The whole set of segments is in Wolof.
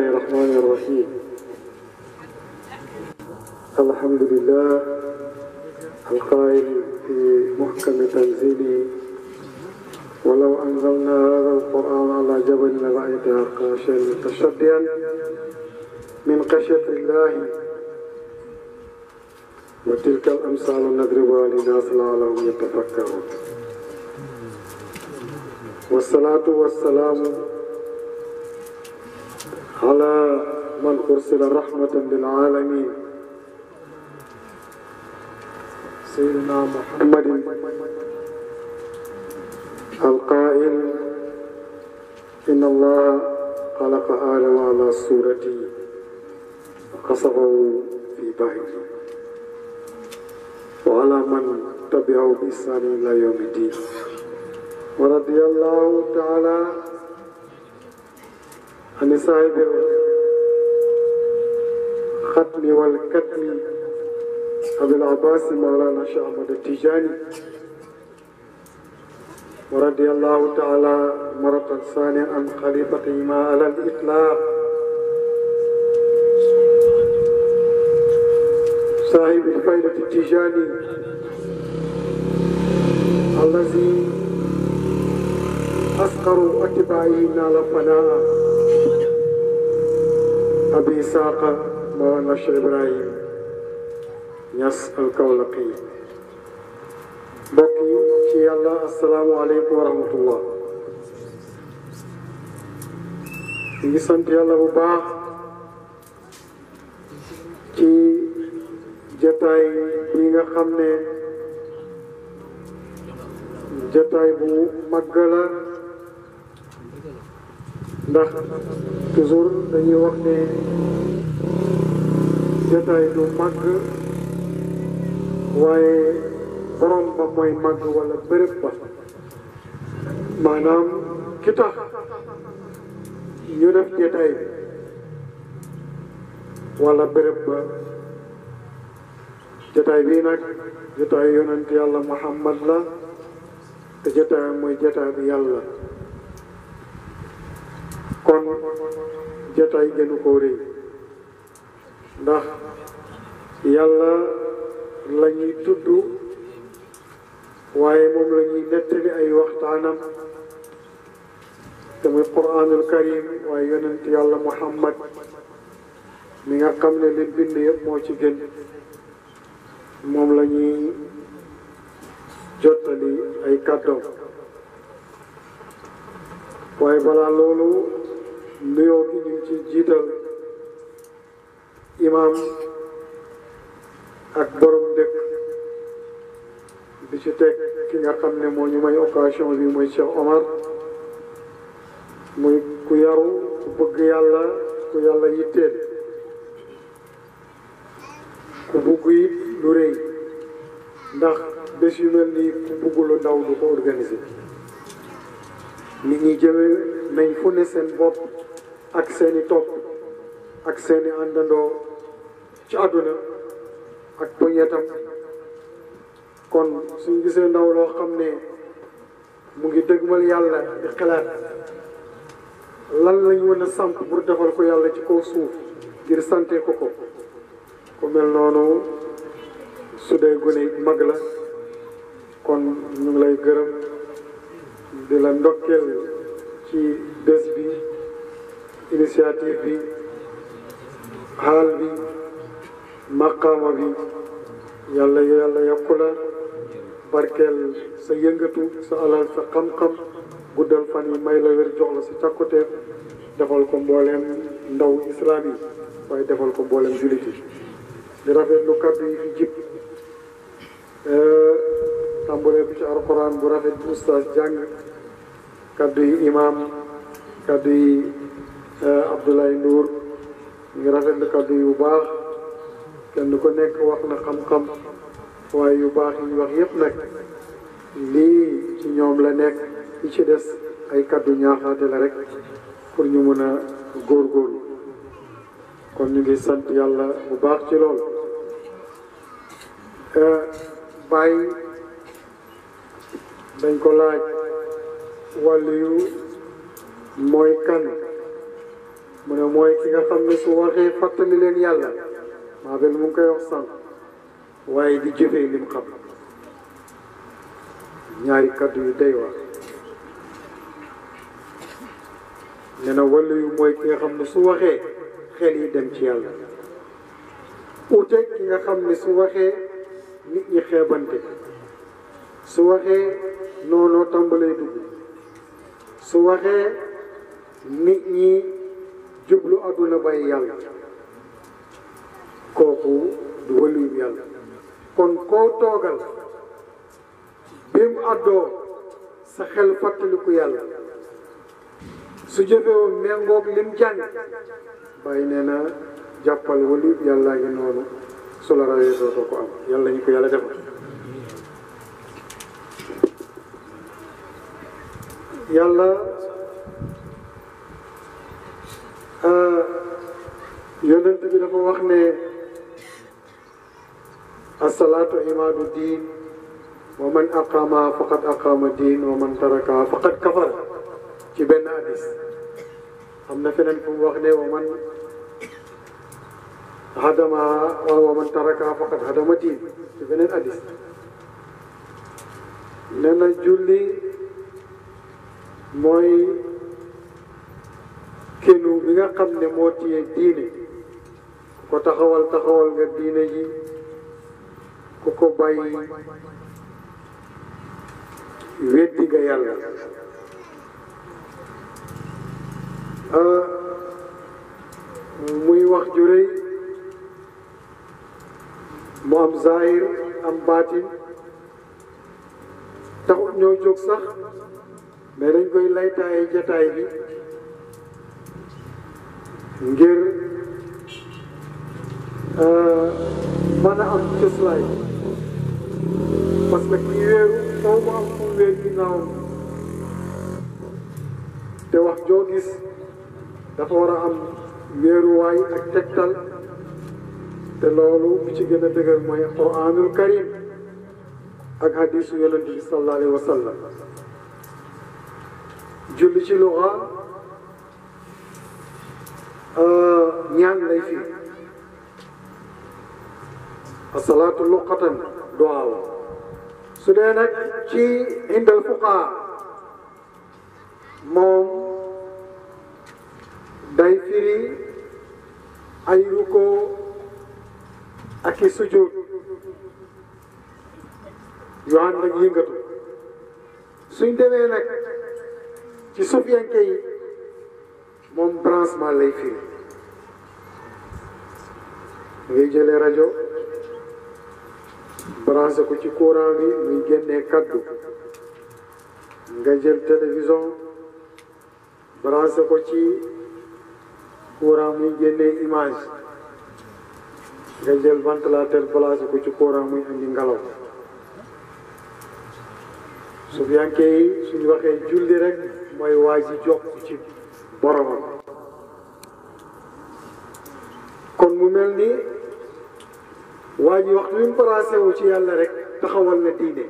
الله الرحمن الرحيم. الحمد لله القائل في محكم تنزيله ولو أنزلنا هذا القرآن على جبل لرأيته خاشعا متصدعا من خشية الله وتلك الأمثال نضربها للناس لعلهم يتفكرون. والصلاة والسلام على من أرسل رحمة للعالمين سيدنا محمد القائل إن الله خلق آدم على صورته وقصفه في بحره وعلى من تبعه بإحسان إلى يوم الدين. ورضي الله تعالى عن صاحب الختم والكتم أبي العباس مولانا شيخ أحمد التجاني. ورضي الله تعالى مرة ثانية عن خليفتهما على الإطلاق صاحب الفائدة التجاني الذي أسقر أتباعه نال فناء أبي إسحاق مولانا الشيخ إبراهيم Ñas al-Kawlaqi. mbokk yi ci yàlla asalaamualeykum wa rahmatullah. ñu ngi sant yàlla bu baax ci jataay bi nga xam ne jataay bu màgg la ndax toujours dañuy wax ne jataay du màgg waaye borom ba mooy màgg wala béréb ba maanaam ki tax ñu def jataay bi wala béréb ba jataay bii nag jataay yonent yàlla Muhammad la te jataay mooy jataay bi yàlla kon jataay gënu ko rëy ndax yàlla la ñuy tudd waaye moom la ñuy nettali ay waxtaanam te muy Qur'anul Karim waaye yonent yàlla Muhammad mi nga xam ne li bind yëpp moo ci gën moom la ñuy jottali ay kàddoom waaye balaa loolu nuyoo gi ñu ci jiital imam ak borom dëkk bi ci teg ki nga xam ne moo ñu may occasion bi mooy Cheikh Omar muy ku yaru ku bëgg yàlla ku yàlla yitteel ku bugg it lu rëy ndax bés yu mel nii ku bugg lu ndaw du ko organisé nit ñi jëme nañ fu ne seen bopp ak seeni topp ak seeni àndandoo ci àdduna ak poñetam kon suñ gisee ndaw loo xam ne mu ngi dëgmal yàlla di xalaat lan lañ mën a samp pour defal ko yàlla ci kaw suuf ngir sante ko ko ku mel noonu su dee gune mag la kon ñu ngi lay gërëm di la ndokkeel ci bés bi initiative bi xaal bi maqaama bi yàlla yokku la barkeel sa yëngatu sa alal sa xam-xam guddal fan yi may la wér jox la sa càkkuteef defal ko mbooleem ndaw islam yi waaye defal ko mbooleem jullit yi di rafetlu kaddu yi fi jib tàmbalee ko ci alquran bu rafet bu ustaas jàng kaddu yi imam kaddu yi Abdoulaye Ndour ngi rafetlu kaddu yi bu baax kenn ku nekk wax na xam-xam waaye yu baax yi ñu wax yépp nag lii ci ñoom la nekk yi ci des ay kaddu ñaaxaate la rek pour ñu mën a góorgóorlu kon ñu ngi sant yàlla bu baax ci lool bàyyi dañ ko laaj wàllu yu mooy kan mu ne mooy ki nga xam ne su waxee fàttali leen yàlla maa benn mu ngi koy wax sànq waaye di jëfee lim xam ñaari kaddu yu day waar nee na wàllu yu mooy ki nga xam ne su waxee xel yi dem ci yàlla ute ki nga xam ne su waxee nit ñi xeebante su waxee noonoo tàmbalee dugg su waxee nit ñi jublu àdduna bàyyi yàlla kooku du waliyu yàlla kon koo toogal bim àddoo sa xel fàttaliku yàlla su jëfewu méngoog lim jàng bàyyi nee na jàppal waliyu yàlla ngi noonu su la rawee dootoo ko am yàlla ñu ko yàlla defal yàlla yonent bi dafa wax ne asalaatu imaadu diin wa man aqama faqad aqama diin wa man taraka faqad kafara ci benn hadis am na feneen fu mu wax ne wa man hadama wa man taraka faqad hadama diin ci beneen hadis nee na julli mooy kenu bi nga xam ne moo téye diine ku ko taxawal nga diine ji ku ko bàyyi weddi nga yàlla muy wax ju rëy mu am zahir am baatin taxut ñoo jóg sax mais dañ koy laytaaye jataay bi ngir mën a am cëslaay parce que ki wéeru faw mu am fu wéer ginnaawam te wax joo gis dafa war a am wéeruwaay ak tegtal te loolu bi ci gën a dëgër mooy Qur'anul Karim ak hadisu yonent bi sallallahu alayhi wa sallam julli ci luxa ñaan lay fi asalaatu luqatan duwaaw su dee nag ci indal fuqaa moom day firi ay ruko ak i sujud yu ànd ak yëngatu suñ demee nag ci sufiyanke yi moom branchement lay firi ngay jëlee rajo branché ko ci courant bi muy génnee kaddu nga jël télévision branché ko ci courant muy génnee image nga jël ventilateur placé ko ci courant muy andi ngelaw sufiyanke yi suñ waxee julli rek mooy waa ji jokk ci boromam kon mu mel ni waa ji waxtu wi mu placé wu ci yàlla rek taxawal na diine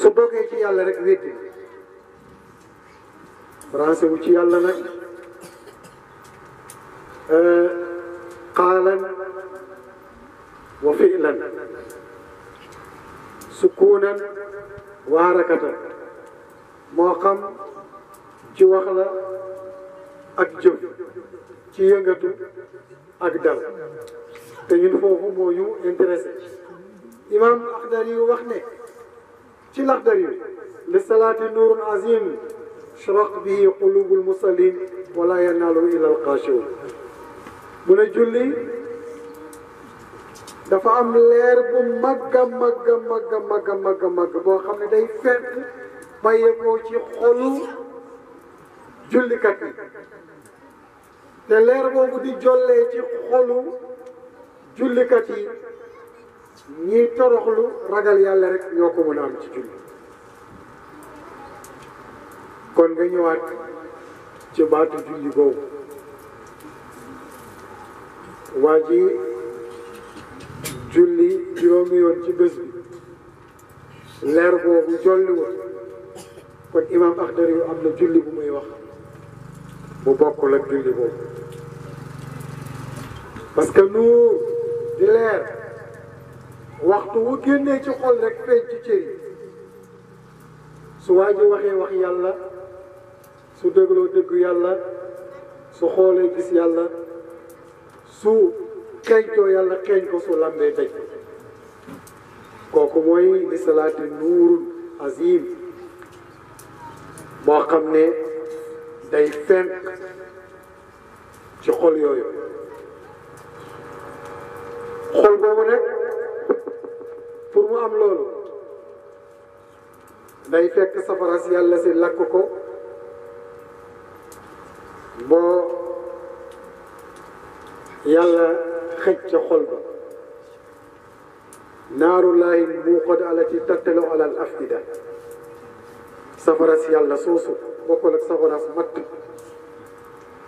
su dogee ci yàlla rek weddi placé wu ci yàlla nag qaalan wa fi'lan sukuunan wa harakatan moo xam ci wax la ak jëf ci yëngatu ak dal te ñun foofu moo ñu intéressé imam Laxdari yu wax ne ci Laxdari yu li salaati nuurun azim shraq bihi qulubul musallin wala yanaalu illa alqaashiun mu ne julli dafa am leer bu màgg a màgg a màgg a màgg a màgg a màgg boo xam ne day fekk bàyyeekoo ci xolu jullikat yi te leer boobu di jollee ci xolu jullikat yi ñiy toroxlu ragal yàlla rek ñoo ko mën a am ci julli kon nga ñëwaat ci baatu julli boobu waa ji julli juróomi yoon ci bés bi leer boobu jolliwul kon imam Laxdari yu am na julli bu muy wax bu bokkul ak julli boobu parce que nuur di leer waxtu wu génnee ci xol rek feeñ ci cër yi su waa ji waxee wax yàlla su dégloo déggu yàlla su xoolee gis yàlla su xeeñtoo yàlla xeeñ ko su lambee daj kooku mooy li salaati nuurun azim boo xam ne day fenk ci xol yooyu xol boobu nag pour mu am loolu day fekk safara si yàlla si lakk ko boo yàlla xëj ca xol ba naarullahi muuqada alati tattalu ala al afida safara si yàlla soosu bokkul ak safara si matt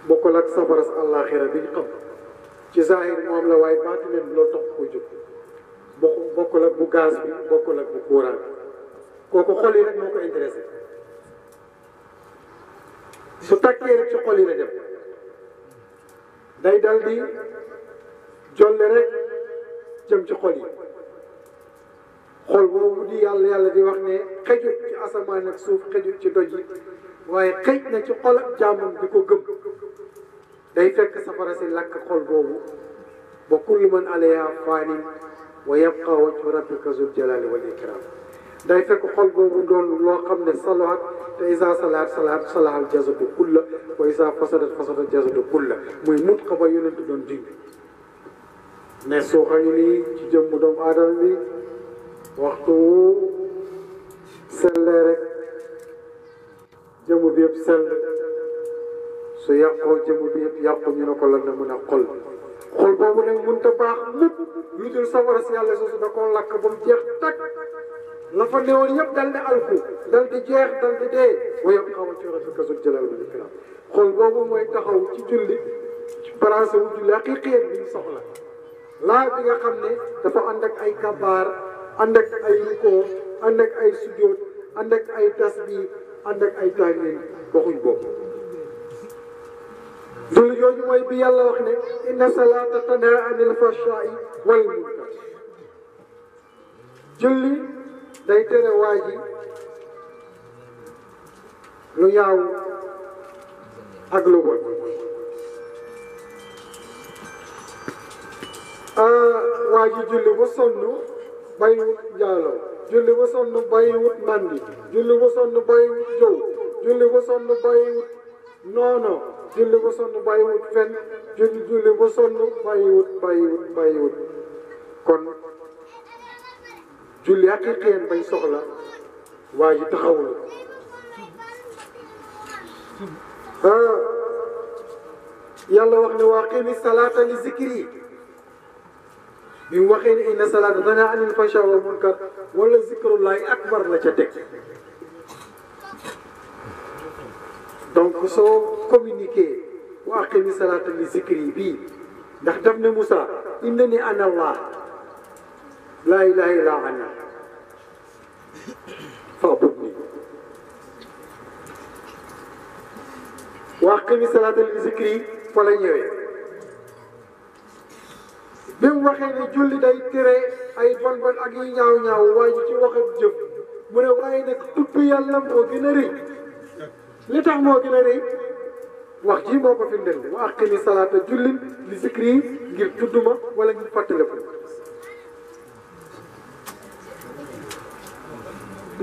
bokkul ak safara si àllaaxira bi ñu xam ci zahir moom la waaye baatinen bi loolu tax ko jóg bokkul ak bu gaz bi bokkul ak bu courant bi kooku xol yi rek moo ko intéressé su tàkkee rek ci xol yi la dem day dal di jolle rek jëm ci xol yi xol boobu di yàlla di wax ne xëjut ci asamaan ak suuf xëjut ci doj yi waaye xëj na ci xol ak jaamam di ko gëm day fekk safara si lakk xol boobu ba kullu man alayha faanin wa yabqa wajhu rabbika zul jalali wal ikram day fekk xol boobu doon loo xam ne salaat te isa salaal jasadu kulla wa isa fasadat jasadu kulla muy mut xa ba yonent doon dindi ne suuxa ngi nii ci jëmmu doomu aadama bi waxtu wu sellee rek jëmu bi yëpp sell su yàqoo jëmu bi yëpp yàqu ñu ne ko lan na mën a xol boobu nag mënut a baax mukk lu dul safara si yàlla soosu da koo lakk ba mu jeex tag la fa newoon yëpp dal di alku dal di jeex dal di dee waaye xaw ma ci rabbika zul jalali wal ikram xol boobu mooy taxaw ci julli ci paraase wu julli haqiqiyan bi ñu soxla laa bi nga xam ne dafa ànd ak ay kabaar ànd ak ay rukoo ànd ak ay sujjóot ànd ak ay tasbih ànd ak ay tahmid waxuñ boobu julli jooju mooy bi yàlla wax ne inna salaata tanhaa anil fahshaa'i wal munkar julli day tere waa ji lu ñaaw ak lu bon waa ji julli ba sonn bàyyiwut njaaloo julli ba sonn bàyyiwut mandi julli ba sonn bàyyiwut jow julli ba sonn bàyyiwut noono julli ba sonn bàyyiwut fen julli ba sonn bàyyiwut kon julli haqiqiyan bañ soxla waa ji taxawul yàlla wax ne waa qiimi salaata li zikri bi mu waxee ne inna salaata tanhaa anil fahshaa'i wal munkar wala zikrullahi akbar la ca teg donc soo communiqué wa aqimi salaata li zikri bii ndax daf ne Moussa innani ana allah laa ilaha illa ana fa'budni wa aqimi salaata li zikri fa la ñëwee bi mu waxee ne julli day tere ay bon bon ak yu ñaaw ñaaw waaye ci wax ak jëf mu ne waaye nag tudd yàlla moo gën a rëy li tax moo gën a rëy wax ji moo ko firndeel wa aqimi salaata jullin li zikri ngir tudduma wala ngir fàttaliku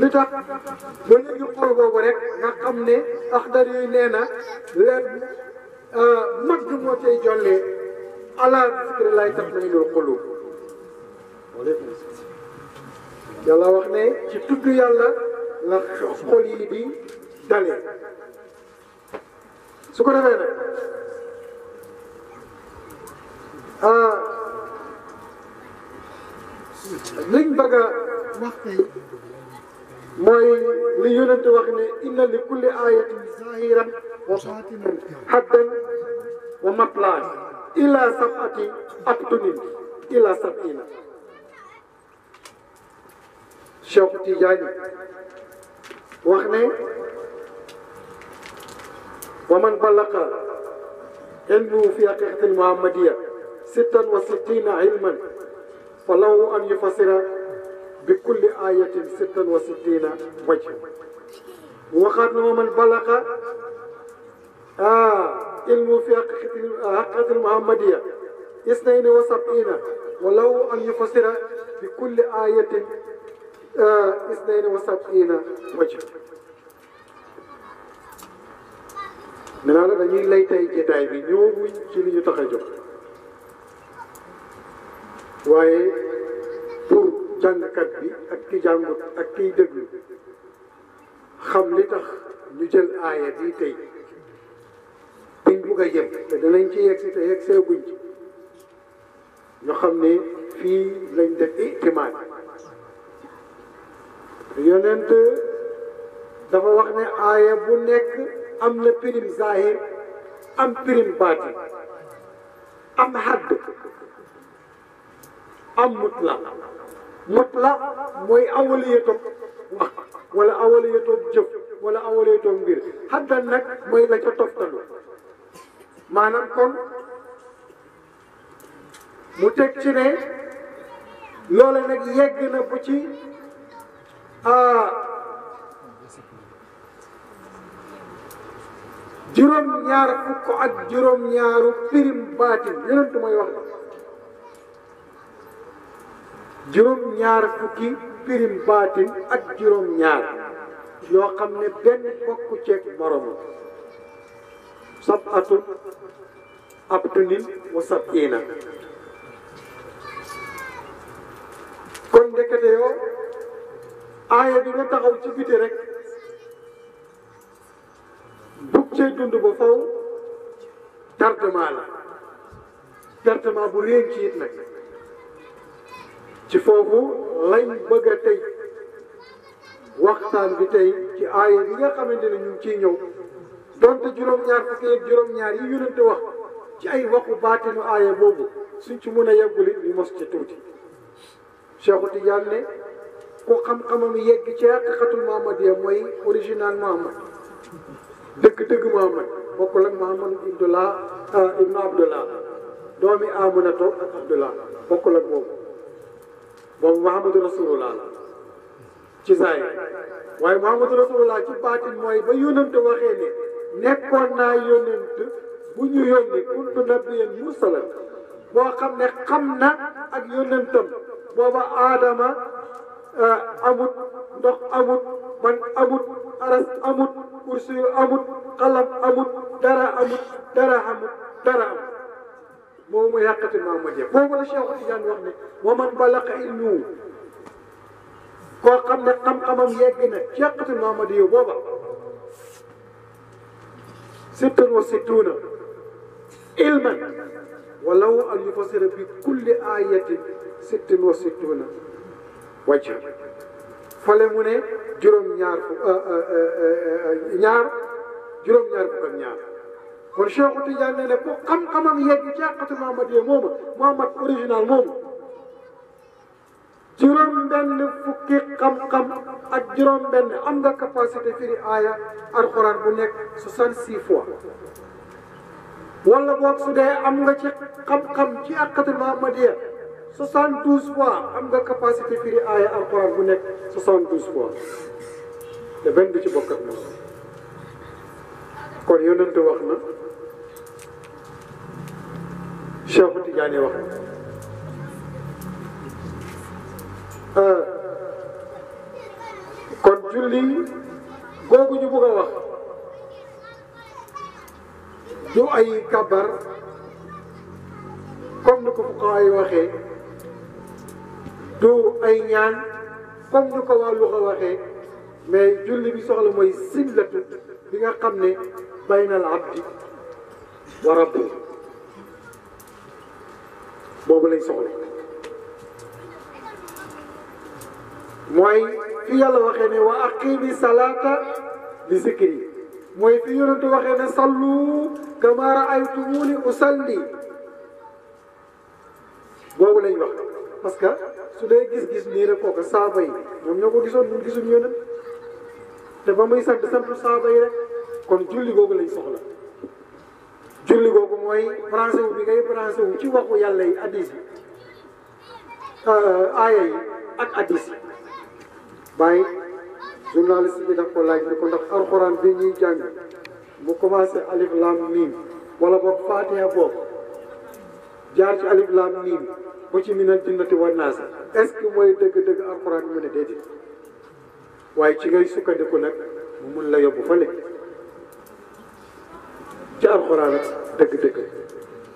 li tax ba léegi xool boobu rek nga xam ne axdar yooyu nee na leer mag moo cay jollee ala zikrillahi tatma'innul qulub yàlla wax ne ci tudd yàlla la xol yi di dalee su ko defee nag liñ bëgg a wax tey mooy li yonent wax ne inna li kulli ayatin zahiran wa batinan haddan wa matlaan ila sab'ati abtunin ila sab'ina Cheikh Tidiane wax ne wa man balaqa ilmu fi haqiqati muhammadiya 66 علما فله أن يفسر بكل آية 66 وجه وقد ومن بلغ علم في حقيقة المحمدية 72 ولو أن يفسر بكل آية 72 وجه nee naa la dañuy lay tey jotaay bi ñëwaguñ ci li ñu tax a jóg waaye pour jàngkat bi ak ki jàngut ak kiy déglu xam li tax ñu jël aaya bi tey biñ bugg a jëm te danañ ci yegg si te yegg seeguñ ci ñu xam ne fii lañ def itimaad yonent dafa wax ne aaya bu nekk am na pirim zahir am pirim baatin am hadd am mutlaq mooy awaliyatoom wax wala awaliyatoom jëf wala awaliyatoom mbir haddan nag mooy la ca toftalu maanaam kon mu teg ci ne loola nag yegg na bu ci juróom-ñaar fukk ak juróom-ñaaru pirim baatin yonent mooy wax la juróom-ñaar fukki pirim baatin ak juróom-ñaar yoo xam ne benn bokku ceeg moromam sab'atun abtunin wa sab'ina kon ndekete yoo aaya bi nga taxaw ci biti rek bug cee dund ba faw tardement la tardement bu réen ci it nag ci foofu lañ bëgg a tey waxtaan bi tey ci aaya bi nga xamante ne ñu ngi ciy ñëw donte juróom-ñaar fukki ak juróom-ñaar yi yonente wax ci ay waxu baatinu aaya boobu suñ ci mën a yegguli ñu mos ci tuuti Cheikhu Tidiane ne ku xam-xamam yegg ci haqiqatul Muhammadiya mooy original Muhammad dëgg-dëgg Muhammad bokkul ak Muhammad ibnu Abdullah doomi Aminato ak Abdullah bokkul ak boobu Muhammadu Rasulullah la ci saay waaye Muhammadu Rasulullah ci baatin mooy ba yónnante waxee ne nekkoon naa yónnant bu ñu yónni kuntu nabiyyan mursalan boo xam ne xam na ak yónnantam booba Aadama amut ndox amut man amut aras amut kursi yu amut xalam amut dara amut moom mooy yàqati Muhammadiya boobu la Cheikh Tidiane wax ne wa man balaqa ilmu koo xam ne xam-xamam yegg na ci yàqati Muhammadiya booba 66 ilman walaw an yufassira bi kulli ayatin 66 wajha fale mu ne juróom-ñaar fukk ak ñaar kon Cheikh Tidiane ne ne ku xam-xamam yegg ci haqiqatu Muhammadiya mooma Muhammad original moomu juróom-benn fukki xam-xam ak juróom-benn am nga capacité firi aaya alxuraan bu nekk 66 fois wala boog su dee am nga ci xam-xam ci haqiqatu Muhammadiya 72 fois am nga capacité firi aaya alxuraan bu nekk 72 fois te benn du ci bokk ak moom kon yonent wax na Cheikh Tidiane wax na kon julli googu ñu bëgg a wax du ay kabar comme ni ko fuqahaa yi waxee du ay ñaan comme ni ko waa luxa waxee mais julli bi soxla mooy sillatu bi nga xam ne bayna al abdi wa rabbi boobu lañ soxla mooy fi yàlla waxee ne wa aqimi salata li zikri mooy fi yonentu waxee ne sallu kama raaytumuni usalli boobu lañ wax parce que su dee gis-gis nii rek kooku saaba yi ñoom ñoo ko gisoon ñun gisuñ yonent te ba muy sant saaba yi rek kon julli googu lañ soxla julli googu mooy branché wu bi ngay branché wu ci waxu yàlla yi addis yi aaya yi ak addis yi bàyyi journaliste bi daf ko laaj ni ko ndax alxuraan bi ñuy jàng mu commencé alif lam mim wala boog fatiha boobu jaar ci alif lam mim ba ci minal jinnati wan naas est-ce que mooy dëgg-dëgg alxuraan mu ne déedéet waaye ci ngay sukkandiku nag mu mun la yóbbu fële ci alxuraan ak dëgg-dëgg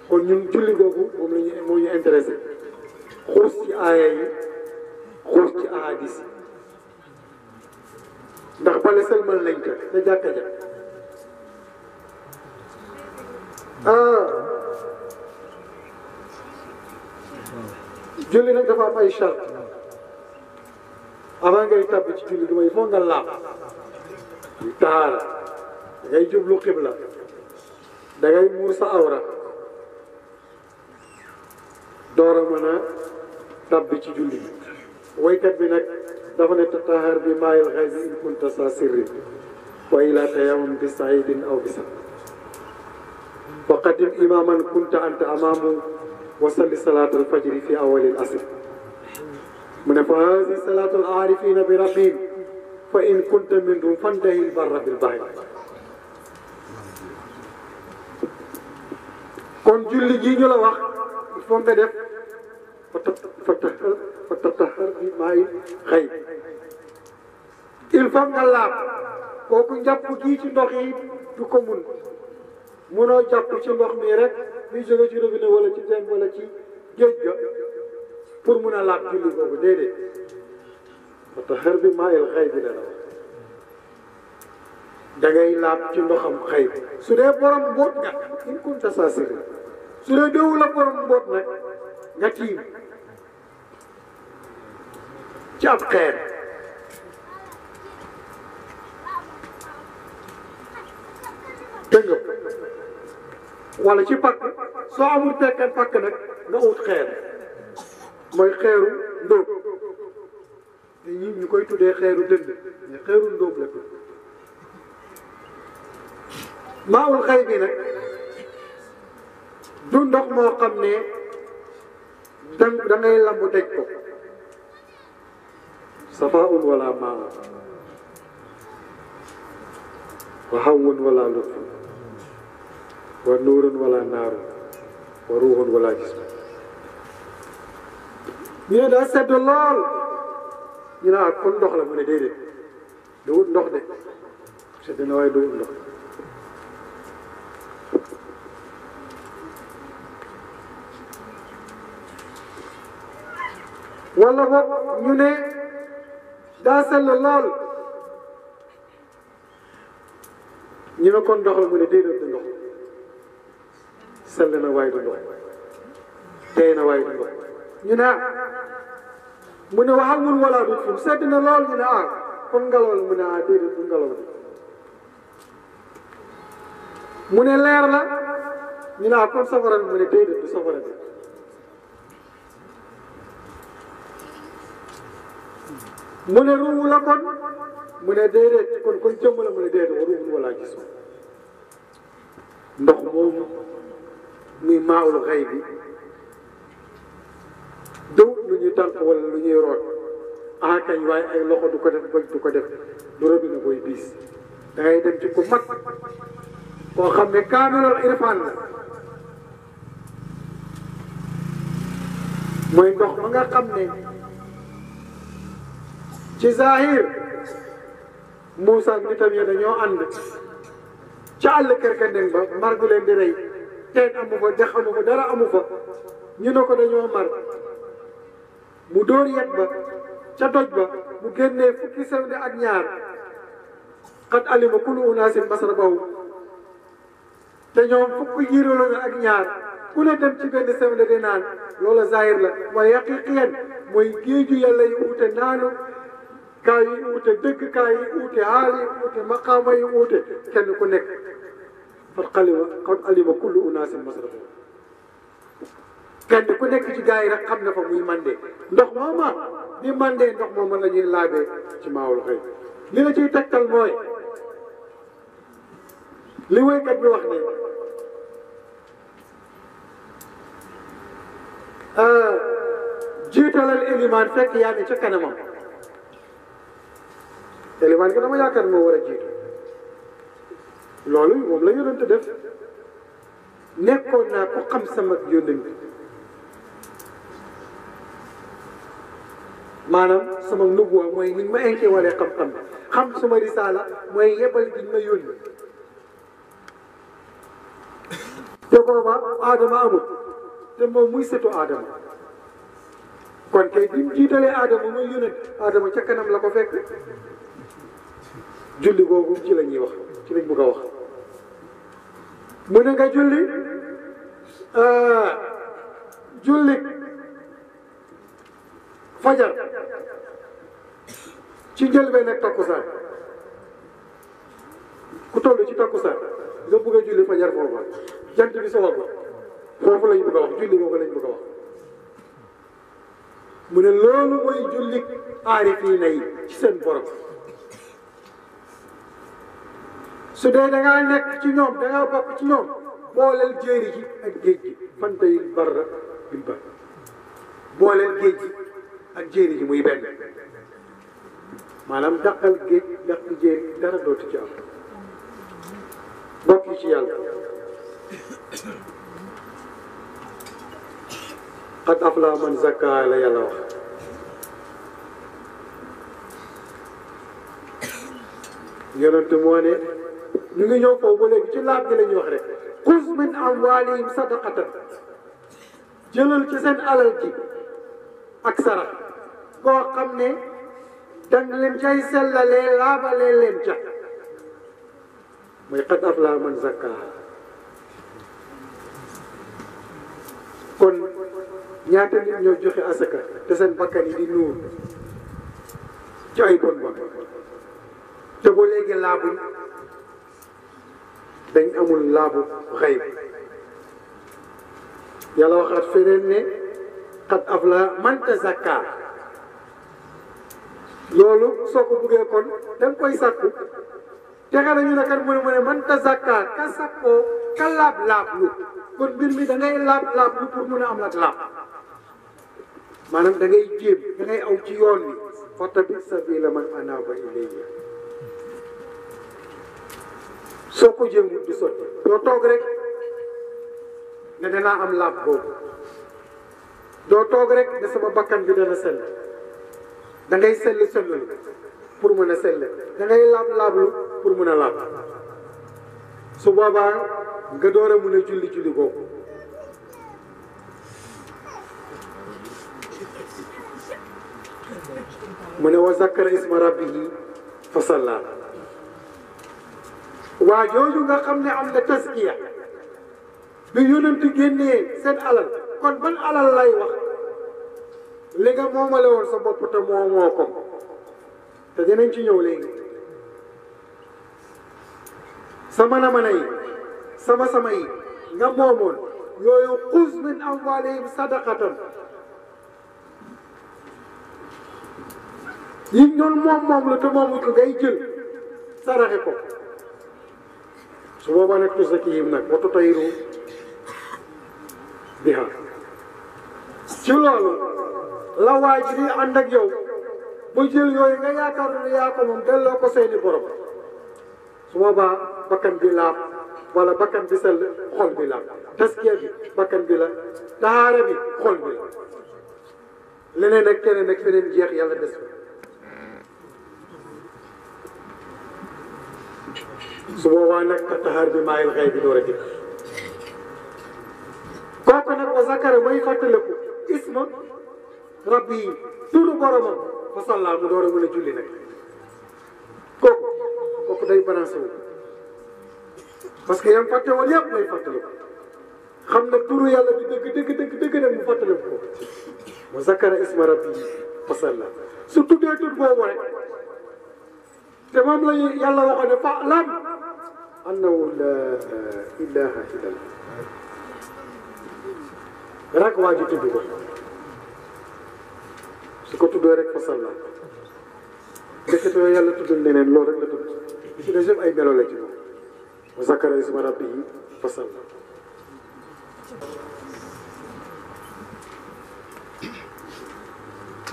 kon ñun julli googu moom la ñu moo ñu intéressé xuus ci aaya yi xuus ci ahadis yi ndax bale sëlmal nañ ko te jàkka ja julli nag dafa am ay charte avant ngay tàbbi ci julli gi mooy foog nga laab yu taara da ngay jublu xibla da ngay muur sa awra door a mën a tàbbi ci julli gi woykat bi nag dafa ne tatahar bi maayil xaysi in kunta sa sirri wa ila tayamam bi saidin aw bi sax fa qadim imaman kunta anta amamu wa salli salaat alfajri fi awali al asr mu ne fa haadi salaatu al aarifina bi rabbihim fa in kunta minhum fantahi l barra bil bahri kon julli gi ñu la wax il faut nga def fa tatahar bi maayil xay il faut nga laab kooku njàpp gii ci ndox yi du ko munoo jàpp ci ndox mi rek muy jóge ci robinet wala ci teen wala ci géej ga pour mun a laab julli boobu déedéet fa tatahar bi maayil xay bi la la wax da ngay laab ci ndoxam xay bi su dee borom mbóot nga in kunta saa sirri su dee déwu la borom mbóot nag nga tiim ci ab xeer dégg nga wala ci pakk soo amul tekkat pakk nag nga ut xeer mooy xeeru ndóob te ñi ñu koy tuddee xeeru dënd mais xeeru ndóob la tudd maawul xay bi nag du ndox moo xam ne da ngay lamb daj ko safaun wala maa wa hawun wala lutf wa nuurun wala naaru wa ruuxun wala jism ñu ne daa sedd lool ñu ne kon ndox la mu ne déedéet du wut ndox de sedd na waaye du wut ndox wala boog ñu ne daa sell lool ñu ne kon ndox la mu ne déedéet du ndox sell na waaye du ndox tey na waaye du ndox ñu ne mu ne waxamul wala du fu sedd na lool ñu ne kon ngelaw la mu ne déedéet du ngelaw la mu ne leer la ñu ne kon safara mu ne déedéet du safara bi mu ne ruuhu la kon mu ne déedéet kon jëmm la mu ne déedéet wa ruuhun wala gis ndox moomu muy maawul xay bi dëw lu ñuy tànk wala lu ñuy root kañ waaye ay loxo du ko def bëj du ko def du robinet booy biis da ngay dem ci ku mat koo xam ne kaamilul irfaan la mooy ndox ma nga xam ne ci zahir Moussa nitam ya dañoo ànd ca àll kerkandeng ba mar gu leen di rey teen amu fa dex amu fa dara amu fa ñu ne ko dañoo mar mu dóor yet ba ca doj ba mu génnee fukki sewnde ak ñaar xat alima kullu unaasin masrabahu te ñoom fukki jiirolo ak ñaar ku ne dem ci benn sewnde di naan loola zahir la waaye yaqiqiyan mooy géeju yàlla yi uute naanu kaa yi uute dëgg kaa yi uute haal yi uute maqaama yi uute kenn ku nekk xat alima kullu unaasin masrabahu kenn ku nekk ci gaa yi rek xam na fa muy mandee ndox mooma di mandee ndox mooma la ñuy laabee ci maawul xëy li la ciy tegtal mooy li woykat bi wax ne jiitalal élimaan fekk yaa ne ca kanamam élimaan gi dama yaakaar moo war a jiitu loolu moom la yonent def nekkoon naa ko xam sama yonent maanaam sama nubuwa mooy ni ma inke walee xam-xam xam suma risaala mooy yebal gi ma yónni te booba Adama amul te moom muy sëtu Adama kon kay bi mu jiitalee Adama muy yónent Adama ca kanam la ko fekk julli googu ci la ñuy wax ci lañ bëgg a wax mu ne nga julli fajar ci njëlbeen ak takkusaan ku toll ci takkusaan nga bëgg a julli fajar foofa jant bi soxal ko foofu lañ bëgg a wax julli boobu lañ bëgg a wax mu ne loolu mooy julli aarifiina yi ci seen borom su dee da ngaa nekk ci ñoom da ngaa bokk ci ñoom booleel jéeri ji ak géej gi fantayil barra bil bar booleel géej gi ak jéeri ji muy benn maanaam dàqal géej dàq jéeri dara dootu ci am bokk ci yàlla qad aflaha man zakkaa la yàlla wax yonent moo ne ñu ngi ñëw foofu ba léegi ci laaj bi la ñuy wax rek xuz min amwaalihim sadaqatan jëlal ci seen alal ji ak sarax koo xam ne dang leen cay sellalee laabalee leen ca mooy qad aflaha man zakkaa kon ñaata nit ñoo joxe asaka te seen bakkan yi di nuur ci ay bon bon te ba léegi laabuñ dañ amul laabu xayb yàlla waxaat feneen ne qad aflaha man tazakka loolu soo ko buggee kon da nga koy sàkku texe nañu ne kat mu ne man tazakka ka sakkoo ka laab lu kon mbir mi da ngay laab lu pour mun a am nag laab maanaam da ngay jéem da ngay aw ci yoon wi fattabi sabila man anaaba ilayya soo ko jéemul du sotti doo toog rek ne danaa am laab boobu doo toog rek ne sama bakkan bi dana sell da ngay sellal pour mën a sell da ngay laablu pour mën a laab su boobaa nga door a mën a julli boobu mu ne wa zakkara isma rabbihi fa salla waa jooju nga xam ne am na taskiya bi yonent génnee seen alal kon ban alal lay wax li nga moomale woon sa bopp te moomoo ko te dinañ ci ñëw léegi sama na yi sama yi nga moomoon yooyu xuz min amwaalihim sadaqatan yi ñoon moom la te moomu ko ngay jël saraxe ko su boobaa nag tuzakkihim nag wa tutahhiruhum biha ci loolu la waa ji di ànd ak yow bu jël yooyu nga yaakaar ne yaa ko moom delloo ko seeni borom su boobaa bakkan bi laab wala bakkan bi sell xol bi laab taskiya bi bakkan bi la tahaara bi xol bi la leneen ak keneen ak feneen jeex yàlla des su boobaa nag tahaar bi maayil xëy bi door a jëkk kooku nag wa zakara may fàttaliku isma rabbi yi turu boromam fa salla mu door a mën a julli nag kooku day balancé wu parce que yam fàtte woon yëpp lay fàttaliku xam na turu yàlla bi dëgg dem mu fàttaliku ko wa zakara isma rabbi yi fa salla su tuddee tur boobu rek te moom la yàlla waxoon ne fa'lam annahu laa ilaaha illallah rek waa ji tudd ko su ko tuddee rek fa salla ndeketoo yàlla tuddul neneen loolu rek la tudd li ci des yëpp ay melo la ci moom wa zakara isma rabbihi fa salla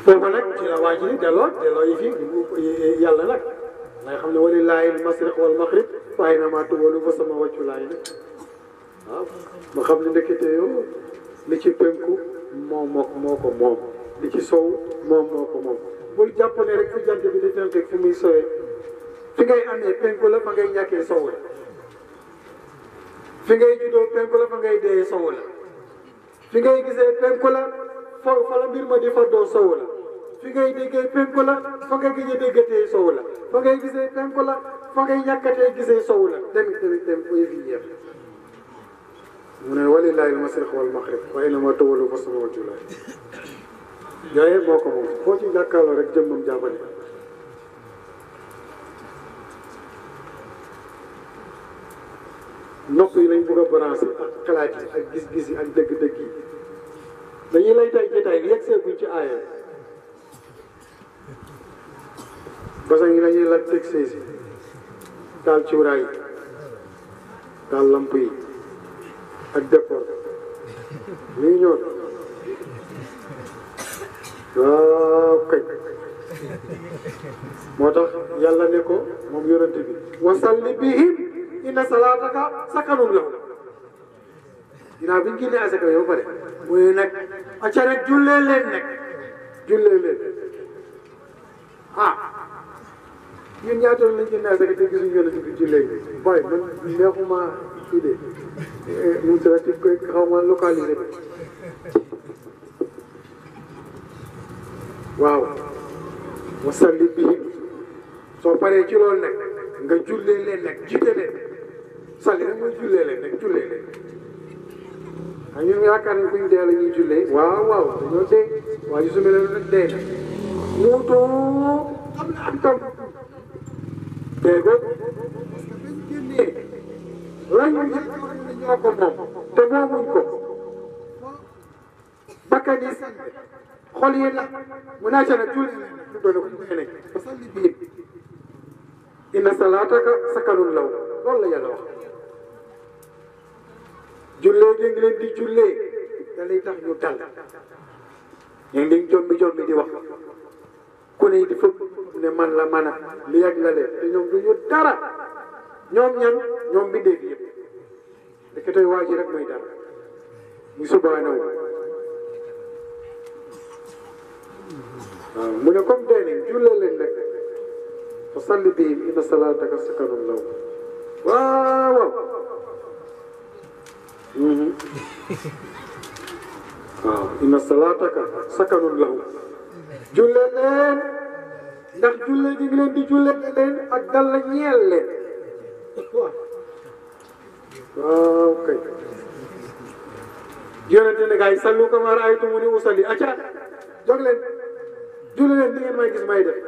foofu nag ci la waa ji delloo yi fi yàlla nag ngay xam ne walillaahi al-mashriq wal maghrib fa aynamaa tuwallu fa sama wàccu laay nag waaw ma xam ne ndekete yow li ci penku moo ko moom li ci sow moo ko moom bul jàpp ne rek fu jant bi di tënk fu muy sowee fi ngay amee penku la fa ngay ñàkkee sow la fi ngay juddoo penku la fa ngay dee sow la fi ngay gisee penku la fa la mbir ma di fa doo sow la fi ngay déggee penku la fa ngay gëj a déggatee sow la fa ngay gisee penku la fa ngay ñàkkatee gisee sow la dem fu yëf yi jeex mu ne walillaahi al-mashriq wal maghrib wa aynamaa tuwallu fa sama wajhu laay yooyu moo ko moom foo ci jàkkaarloo rek jëmmam jàppale nopp yi lañ bëgg a branché ak xalaat yi ak gis-gis yi ak dëgg-dëgg yi dañuy lay tay ci tay yegg seeguñ ci aaya basan yi lañuy la teg seesi taal cuuraay yi taal lamp yi ak décor lii ñoon waaw kay moo tax yàlla ne ko moom yonent bi wasalli bihim inna salaataka sakanun lahum ginnaaw bi ñu génnee asaka yow ba pare muy nag acca rek jullee leen ah ñun ñaata lañ génnee asaka te gisuñu yonent bi jullee waaye man neexuma kii de mu sera ci koy xaw ma localisé waaw wasalli bihim soo paree ci loolu nag nga jullee leen nag jiite leen salli nag mooy jullee leen nag jullee leen ak ñun yaakaar ne buñ dee la ñuy jullee waaw dañoo dee waa ji su mel ne nag dee na muutoo am na am tam dee ko parce que bañ génnee lañu ñoo ko moom te moomuñ ko bakkan yi xol yi la mu naa ca nag jullee leen nag lu doon ko ñu ba salli bihim inna salaataka sakanun lahum loolu la yàlla wax jullee gi ngi leen di jullee da lay tax ñu dal ñu ngi leen jombi di wax ku ne di fëgg ne man la man a li yàgg la leen te ñoom du ñu dara ñoom ñoom bindee fi yëpp dëkk tey waa ji rek mooy dara muy subhaanahu waaw mu ne comme dee nañ jullee leen rek fa salli bihim inna salaataka sakanun lahum waaw inna salaataka sakanun lahum jullee leen ndax jullee gi ngi leen di jullee leen ak dal la ñeel leen waaw kay yonente ne gars yi sallu kamaa ra'aytumuni usalli acca jóg leen jullee leen ni ngeen may gis may def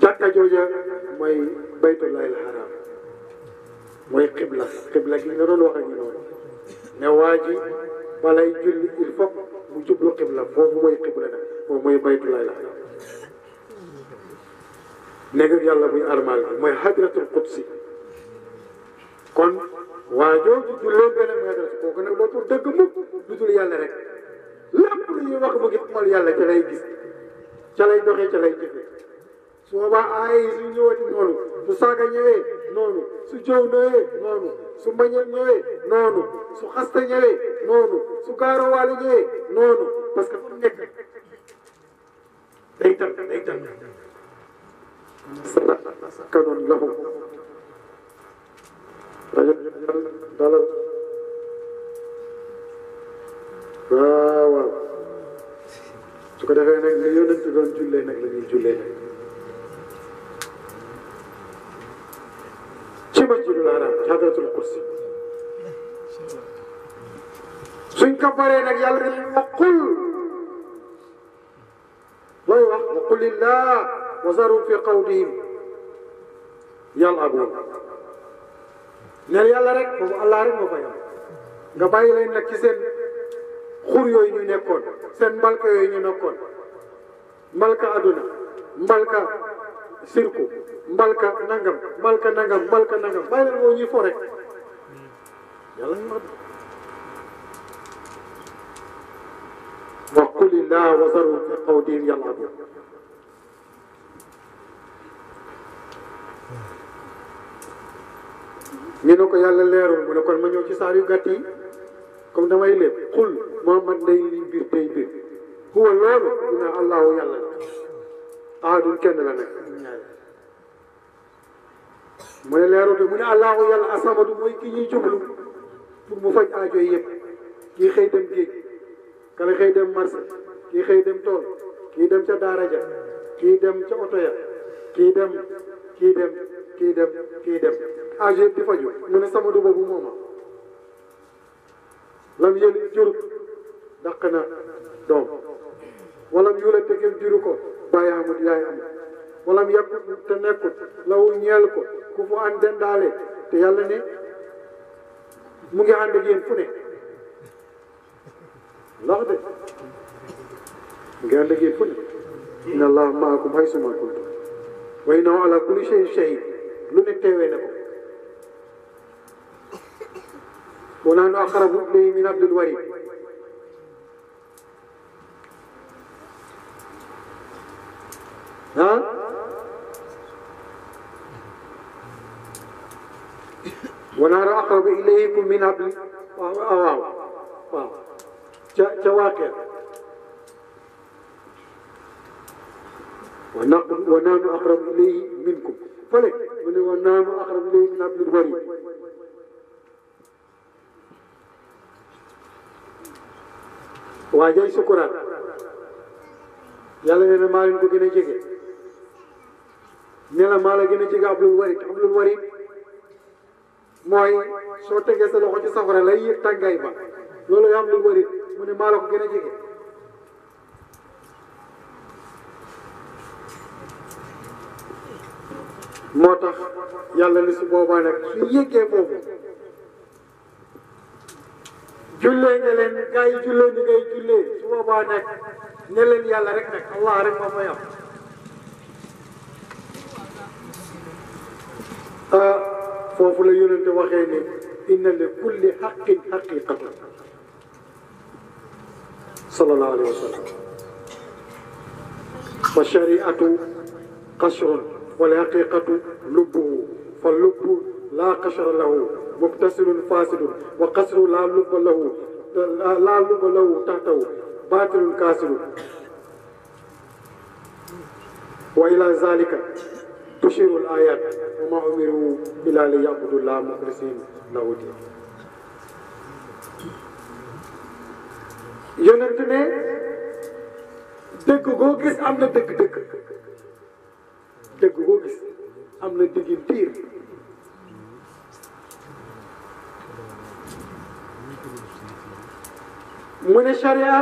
jàkka jooja mooy baytullahil haram mooy xibla gi nga doon wax ak ñu noonu ne waa ji balay julli il faut mu jublu xibla foofu mooy xibla nag foofu mooy baytullahil haram néeg yàlla buy armal bi mooy hadratul qudsi kon waa jooju jullee benn hadrat kooku nag dootul dëgg mukk lu dul yàlla rek lépp lu ñuy wax mu ngi xool yàlla ca lay gis ca lay doxee ca lay jëfee su boobaa aay su ñëwati noonu su saaga ñëwee noonu su jëw ñëwee noonu su mbañeel ñëwee noonu su xasta ñëwee noonu su gaarowaale ñëwee noonu parce que fu nekk day tal sakanun lahum rajo dalal waaw su ko defee nag li yonent doon jullee nag la ñuy jullee nag ci masjidul haram ci hadratul kursi suñ ko paree nag yàlla dañuy wax qul looy wax wa qulillah wa zarum fi qawlihim yal'abun neel yàlla rek boobu allah rek moo fay am nga bàyyi leen nag ci seen xur yooyu ñu nekkoon seen mbalka yooyu ñu nekkoon mbalka aduna mbalka sirku mbalka nangam bàyyi leen moo ñuy fo rek yàlla ñu wax wa qulillaaha wa zarhum fi qawlihim yal'abuun ñu ne ko yàlla leerul mu ne kon ma ñëw ci saar yu gàtt yi comme damay lépp xul Muhammad day li mbir tey mbir huwa loolu dina allahu yàlla la ahadun kenn la nag mu ne leerul de mu ne allahu yàlla asamadu mooy ki ñuy jublu pour mu faj aajo yi yëpp kii xëy dem géej kala xëy dem marché kii xëy dem tool kii dem ca daara ja kii dem ca oto ya kii dem aajo yëpp di faju mu ne samadu boobu mooma lam yëli jur dàq na doom walam yulat te kenn juru ko bàyyi amut yaay amut walam yàqut te nekkut lawu ñeel ko ku fu ànd dendaale te yàlla ne mu ngi ànd ak yéen fu ne ndax de mu ngi ànd ak yéen fu ne inna allaha maakum haysuma kuntum wa innahu ala kulli shay'in shahid lu ne teewee na ko wa nahnu aqrabu ilayhi min hablil warid ah wa nahnu aqrabu ilaykum min hablil waaw ca Waaqia wa nahnu aqrabu ilayhi minkum fële mu ne wa nahnu aqrabu ilayhi min hablil warid waa jay sukuraat yàlla nee na maa leen ko gën a jege nee na maa la gën a jege hablul warid mooy soo tegee sa loxo ci safara lay yëg tàngaay ba loolu yaa hablul warid mu ne maa la ko gën a jege moo tax yàlla ni su boobaa nag su yëggee foofu jullee nga leen gaa yi jullee ni ngay jullee su boobaa nag ne leen yàlla rek nag allah rek moo fay am foofu la yonente waxee ne inna li kulli haqqin haqiqatan sallallahu alayhi wa sallam wa shari'atu qashrun wal haqiqatu lubbuhu fa lubbu laa qashra lahu mubtasilun fasidun wa qasru laa lubba lahu tahtahu batilun kaasirun wa ila zalika tushiru al ayat wa ma umiru illa li yabudu llaha mukhlisin lahu din yonent ne dëgg goo gis am na dëgg-dëgg dëgg goo gis am na diggin tiir mu ne charia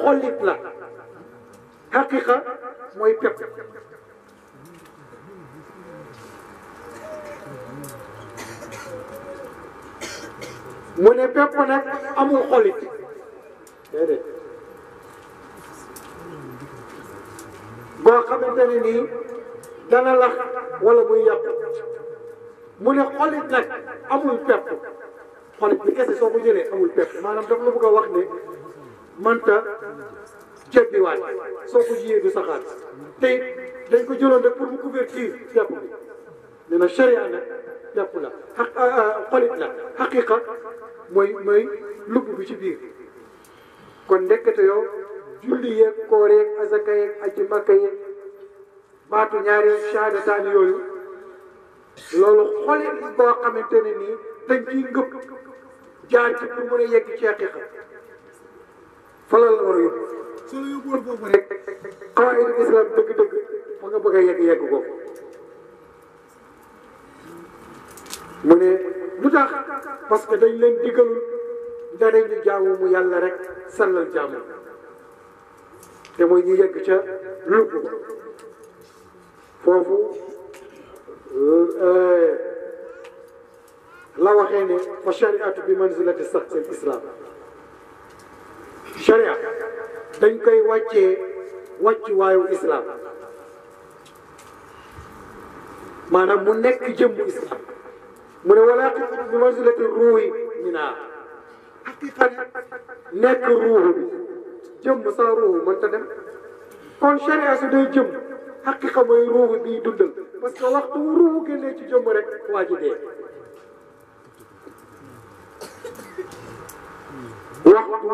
xollit la xaqiqa mooy pepp mu ne pepp nag amul xollit déedéet boo xamante ne nii dana lax wala muy yàpp mu ne xollit nag amul pepp xolit bi kese soo ko jëlee amul pepp maanaam daf la bëgg a wax ne manta jebbiwaat soo ko jiyee du saxaat te dañ ko jëloon rek pour mu couverture pepp bi nee na charia nag pepp la xolit la xaqiqa mooy lubb bi ci biir kon ndekkate yow julli yeeg koor yeeg azaka yeeg aji makka yeeg baatu ñaari shahadataani yooyu loolu xolit boo xamante ne nii dañ ciy ngëpp jaar ci pour mën a yegg ci xaqiqa fa la war a yóbbu soo la yóbbuwoon foofu rek xawaayidu islam dëgg-dëgg fa nga bëgg a yegg ko mu ne lu tax parce que dañ leen diggalul dara ñu jaamu mu yàlla rek sallal jaamu te mooy ñu yegg ca lubb ba foofu la waxee ne fa shariatu bi manzilati saxsil islam sharia dañ koy wàccu waayu islam maanaam mu nekk jëmmu islam mu ne wala bi manzilati ruuhi minha haqiqa nekk ruuhu bi jëmm sa ruuxu mënta dem kon sharia su day jëmm xaqiqa mooy ruuxu bii dundal parce que waxtu ruuxu génnee ci jëmm rek waa ji dee waxtu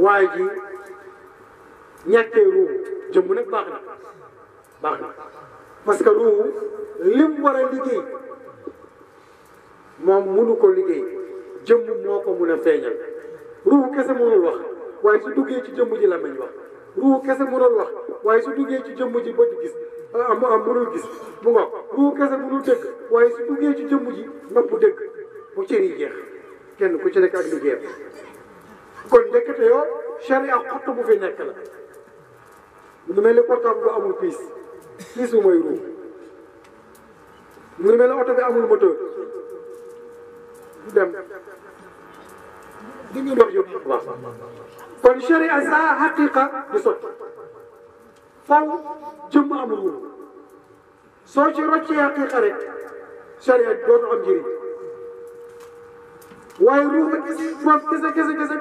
waa ji ñàkkee ruuxu jëmm nag baax na parce que ruuxu lim war a liggéey moom mënu ko liggéey jëmm moo ko mun a feeñal ruuxu kese mënul wax waaye su duggee ci jëmm ji la mañ wax ruuxu kese mënul wax waaye su duggee ci jëmm ji bët gis am mënul gis mu nga ruuxu kese mënul dégg waaye su duggee ci jëmm ji nopp dégg bu cër yi jeex kenn ku ci nekk ak liggéeyam kon ndekete yoo charia xott bu fi nekk la mu mel ni portable bu amul piis bu mooy ruux mu mel ni oto bi amul moteur du dem di ngeen wax yu baax kon charia sa xaqiqa du sotti faw jëmm amul ruux soo ci roccee xaqiqa rek charia dootu am njëriñ waaye ruux kese moom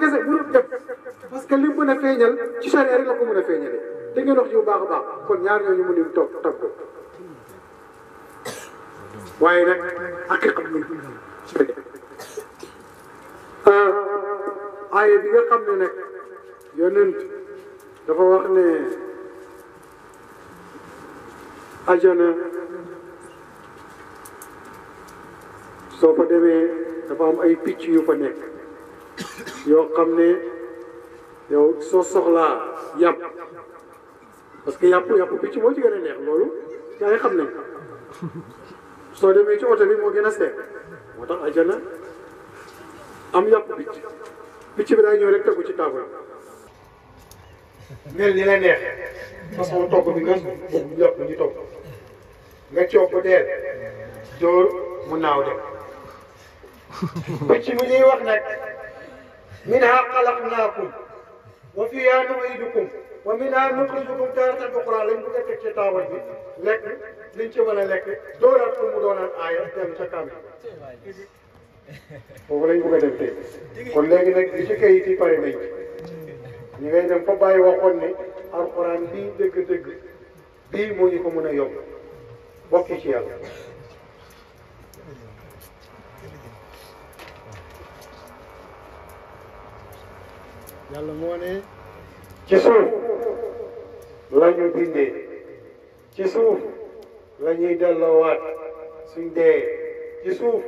kese mënut dem parce que li mu mën a feeñal ci charia rek la ko mën a feeñalee da ngeen wax ci bu baax a baax kon ñaar ñooñu mën nañu toog waaye nag xaqiqa bi aaya bi nga xam ne nag yonent dafa wax ne ajana soo fa demee dafa am ay picc yu fa nekk yoo xam ne yow soo soxlaa yàpp parce que yàpp picc moo ci gën a neex loolu yaa ngi xam nañ soo demee ci oto bi moo gën a seet moo tax ajana am yàpp picc bi day ñëw rek tegu ci table mel ni la neex façon togg bi nga yàpp ñu togg nga coob bu dee dóor mu naaw dem picc mu ñuy wax nag minhaa xalaqnaakum wa fiihaa nu'iidukum wa minhaa nuxrijukum taaratan uxraa lañ bëgg a teg ci taawal bi lekk liñ ci mën a lekk dooraat ko mu doonaan aaya dem ca kam foofu lañ bëgg a dem tey kon léegi nag li ci kayit yi pare nañ ñi ngay dem fa bàyyi waxoon ne alxuraan bii dëgg-dëgg bii moo ñu ko mën a yomb bokki ci yàlla yàlla moo ne ci suuf la ñu bindee ci suuf la ñuy delloowaat suñ dee ci suuf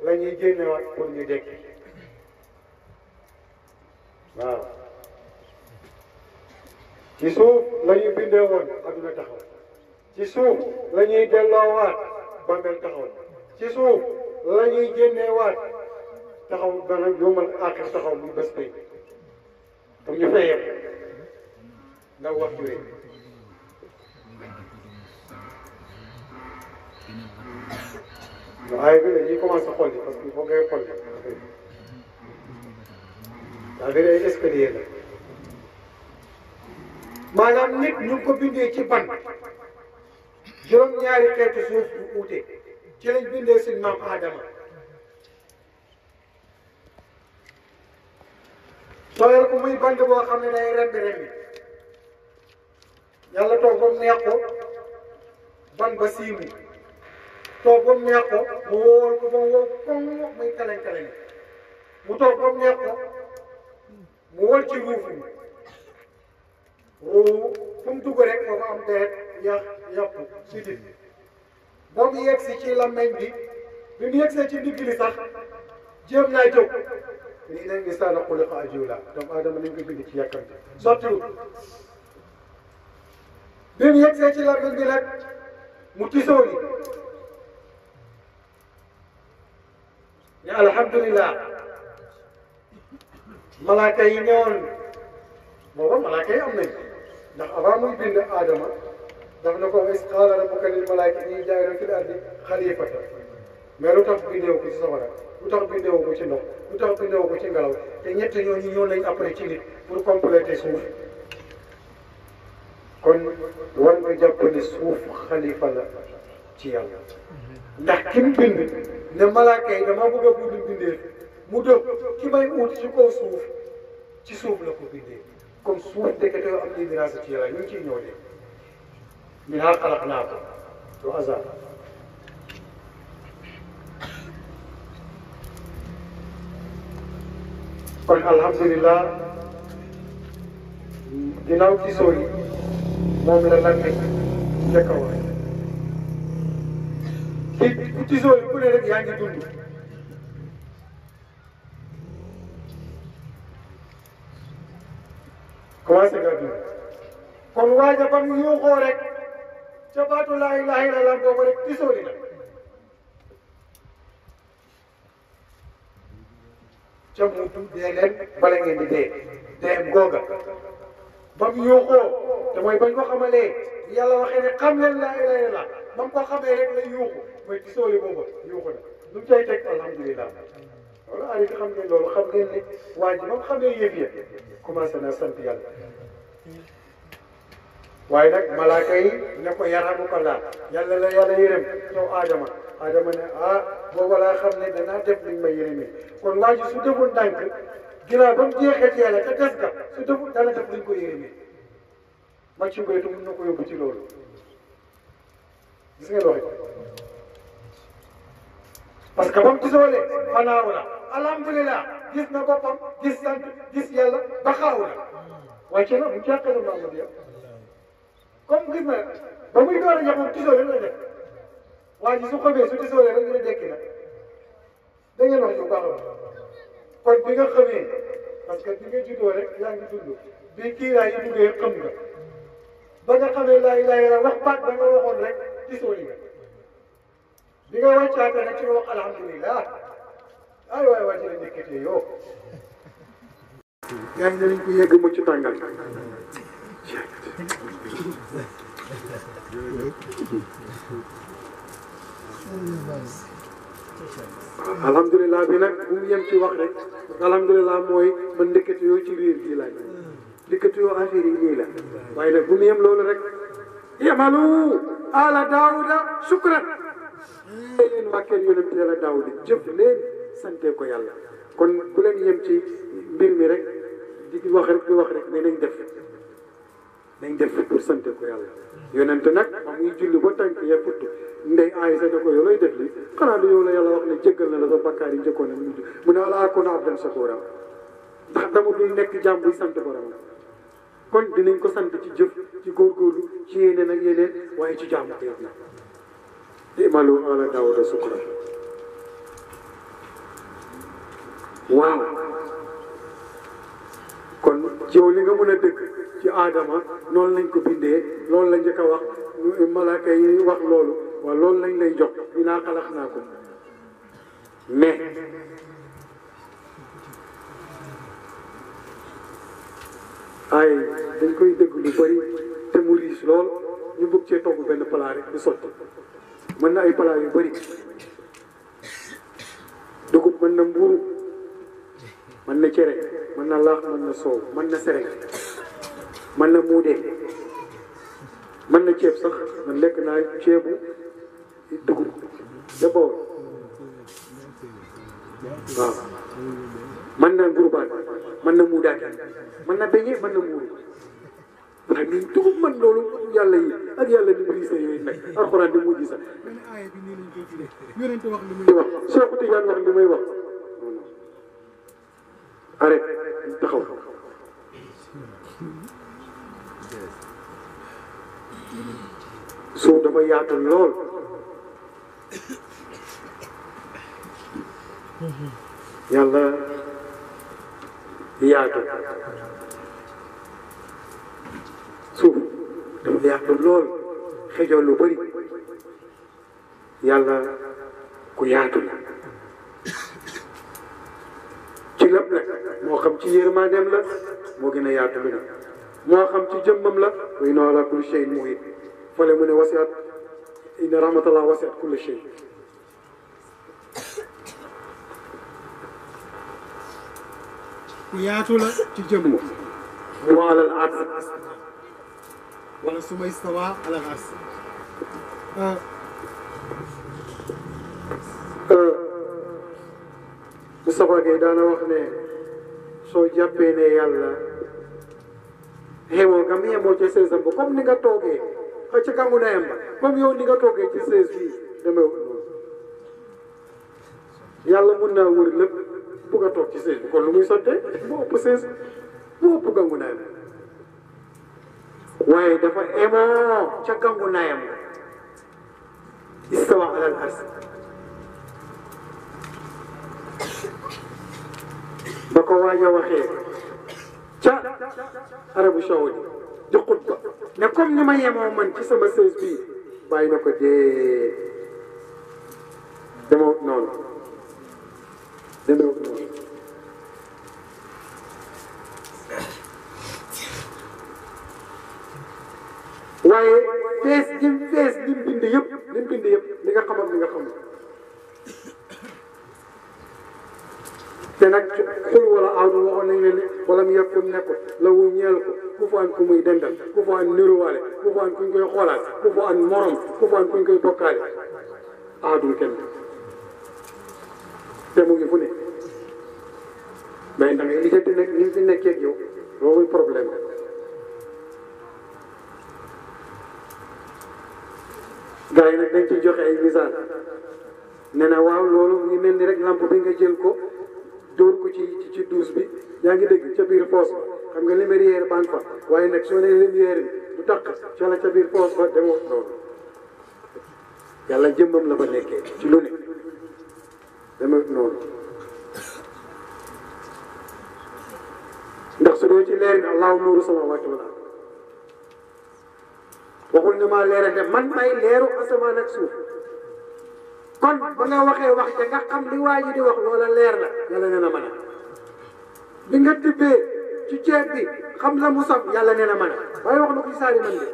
la ñuy génnewaat pour ñu dekki waaw ci suuf la ñuy bindee woon adduna taxaw ci suuf la ñuy delloowaat bàmmeel taxaw ci suuf la ñuy génneewaat taxaw dana yomal aaxir taxaw muy bés tey comme ñu fay yem ndax wax juree waaye bi dañuy commencé xool yi parce que il faut ngay xool daa gën ay escalier la maanaam nit ñu ko bindee ci ban juróom-ñaari xeetu suuf bu uute ci lañ bindee suñ maam Adama sooyal ko muy bant boo xam ne day rembi yàlla toog ba mu neex ko ban ba siimu toog ba mu neex ko mu wóol ko ba mu wow koŋ muy kaleñ-kaleñ mu toog ba mu neex ko mu wol ci ruuf mi ruu fu mu dugg rek dafa am deret yàpp sidit ba mu yegsi ci làmmeñ bi mu yegsee ci ndigg li sax jéem naa jóg lii nag insaana xuliqa ajuula doomu aadama nañ ko bind ci yàkkamte sottiwul bi mu yegsee ci làmmeñ bi nag mu tisoo ni ne alhamdulillah malaaka yi ñëwoon booba malaaka yi am nañ ndax avant muy bind Adama daf na ko is qaala rabbuka lil malaa'ikati innii jaa'ilun fil ardi xalifatan mais lu tax bindeewu ko ci safara lu tax bindeewu ko ci ndox lu tax bindeewu ko ci ngelaw te ñett ñooñu ñëw nañ après ci nit pour compléter suuf kon war nga jàpp ne suuf xalifa la ci yàlla ndax ki mu bind ne malaaka yi dama bëgg a bind bindee mu dëpp ki may ut ci kaw suuf ci suuf la ko bindee comme suuf ndekete yoo am na miraas ci yàlla ñu ngi ciy ñëw de minhaa xalaqnaakum du hasard kon alhamdulilah ginnaaw gisoo yi moom la lan nekk njëkk a wax kii ku gisoo yi ku ne rek yaa ngi dund commencé nga dund kon waaja ba mu yuuxoo rek ca baatu laa ilaaha illallaah boobu rek gisoo li la ca mu dee leen bala ngeen di dee googa ba mu yuuxoo te mooy bañ ko xamalee yàlla waxee ne xam leen laa ilaaha illallaah ba mu ko xamee rek la yuuxu mooy gisoo li boobu yuuxu na lu mu cay teg alhamdulilah wala ari xam ngeen loolu xam ngeen ne waa ji ba mu xamee yëf ya commencé na sant yàlla waaye nag malaaka yi ne ko yarhamukallah yàlla la yàlla yërëm ñëw Adama ne booba laa xam ne danaa def liñ ma yërëmee kon waa ji su deful ndànk ginnaaw ba mu jeexee ci yàlla te des ga su deful dana def liñ ko yërëmee màcc mbéytu mun na ko yóbbu ci loolu gis ngeen waxi parce que ba mu gisoolee fanaaw la alhamdulilah gis na boppam gis sant gis yàlla ba xaaw la wàcce na mu jàppale Mamadou ya comme gis na ba muy door a ñëw moom gisoo rek la def waa ji su xamee su gisoo rek dina dekki nag da ngeen wax ñu baax kon bi nga xamee parce que bi nga juddoo rek yaa ngi dund bi kiiraay yi duggee xam nga ba nga xamee laa ilaaha illallaah wax baat ba nga waxoon rek gisoo li nga bi nga wàccaatee nag ci wax alhamdulilah ay waay waa ji la nekkatee yow. yaa ngi ne nañ ko yegg mu ci tàngal. alhamdulilah bi nag bu mu yem ci wax rek alhamdulilah mooy man ndekete yoo ci riir bii laa ndekete yoo affaire yi nii la waaye nag bu mu yem loolu rek yamalu ala daawuda shukran leen wàkkeel yonent yàlla daawuda jëf leen sante ko yàlla kon bu leen yem ci mbir mi rek di wax rek mais nañ def pour sante ko yàlla yonent nag ma muy julli ba tànk ya futt ndey Aysa ne ko yow lay def li xanaa du yow la yàlla wax ne jéggal na la sa bakkaar yi njëkkoon a mujj mu ne ala akuna abdan shakuura ndax dama dul nekk jaam buy sant borom kon dinañ ko sant ci jëf ci góorgóorlu ci yeneen ak yeneen waaye ci jaamu ko yàlla i'malu ala daawuda shukran waaw kon yow li nga mën a dëgg ci Adama noonu lañ ko bindee loolu la njëkk a wax malaaka yi wax loolu waaw loolu lañ lay jox minhaa xalaqnaakum mais ay dañ koy dégg lu bëri te mu riis lool ñu bëgg cee togg benn plat rek du sotti mën na ay plat yu bëri dugub mën na mburu mën na cere mën na laax mën na soow mën na sereng mën na muudee mën na ceeb sax man lekk naa ceebu dugub da Bawol waaw mën na ngurbaan mën na muudaati mën na beñe mën na muuru waaye ñun dugub man loolu yàlla yi ak yàlla ni mu riise yooyu nag alxuraan di mujj sax di wax Cheikh Tidiane wax li may wax arrête taxaw suuf dafa yaatu lool yàlla yaatu suuf dafa yaatu lool xëjoo lu bëri yàlla ku yaatu la ci lépp nag moo xam ci yërmandeem la moo gën a yaatu lu ne moo xam ci jëmmam la wa innahu ala kulli shay'in muhit fale mu ne wasiat inna rahmatallah wasiat kulli shay ku yaatu la ci jëmm wa ala al ars wala suma istawa ala al ars Moustapha Gueye daana wax ne soo jàppee ne yàlla xemoo nga mu yemoo ca seesam ba comme ni nga toogee ca kangu nayam ba comme yow ni nga toogee ci sees bi demee noonu yàlla mun naa wër lépp bugg a toog ci sees bi kon lu muy sottee mu ëpp sees mu ëpp kangu nayam waaye dafa emoo ca kangu nayam istawa alal ars ba ko waaja waxee ca arabu saudi di xutba ne comme ni ma yemoo man ci sama sées bii bàyyi na ko dee demoo noonu waaye fees lim bind yëpp li nga xam ak li nga xam te nag xul wala aadu waxoon nañ leen ne wala mu yàgg nekkul la wu ñeel ko ku fa an ku muy dendal ku fa an niruwaale ku fa an kuñ koy xoolaat ku fa an morom ku fa an kuñ koy bokkaale aadul kenn te mu ngi fu ne mais da ngay lijjanti nag ni fi nekkee ak yow loolu problème gars yi nag dañ ci joxe ay misaal nee na waaw loolu mu ngi mel ni rek lampe bi nga jël ko dóor ko ci douche bi yaa ngi dégg ca biir foos ba xam nga lumière baa ngi fa waaye nag soo nee lumière bi du takk ca la ca biir foos ba demoo noonu yàlla jëmmam la fa nekkee ci lu ne demoo noonu ndax su doo ci leer ni allahu nuuru samaawaati wal ard waxul ne maa leeral de man may leeru asamaan ak suuf kon ba nga waxee wax ja nga xam li waa ji di wax loola leer la yàlla nee na mën a bi nga tibbee ci ceeb bi xam la mu saf yàlla nee na mën a waaye wax na ko ci saari man de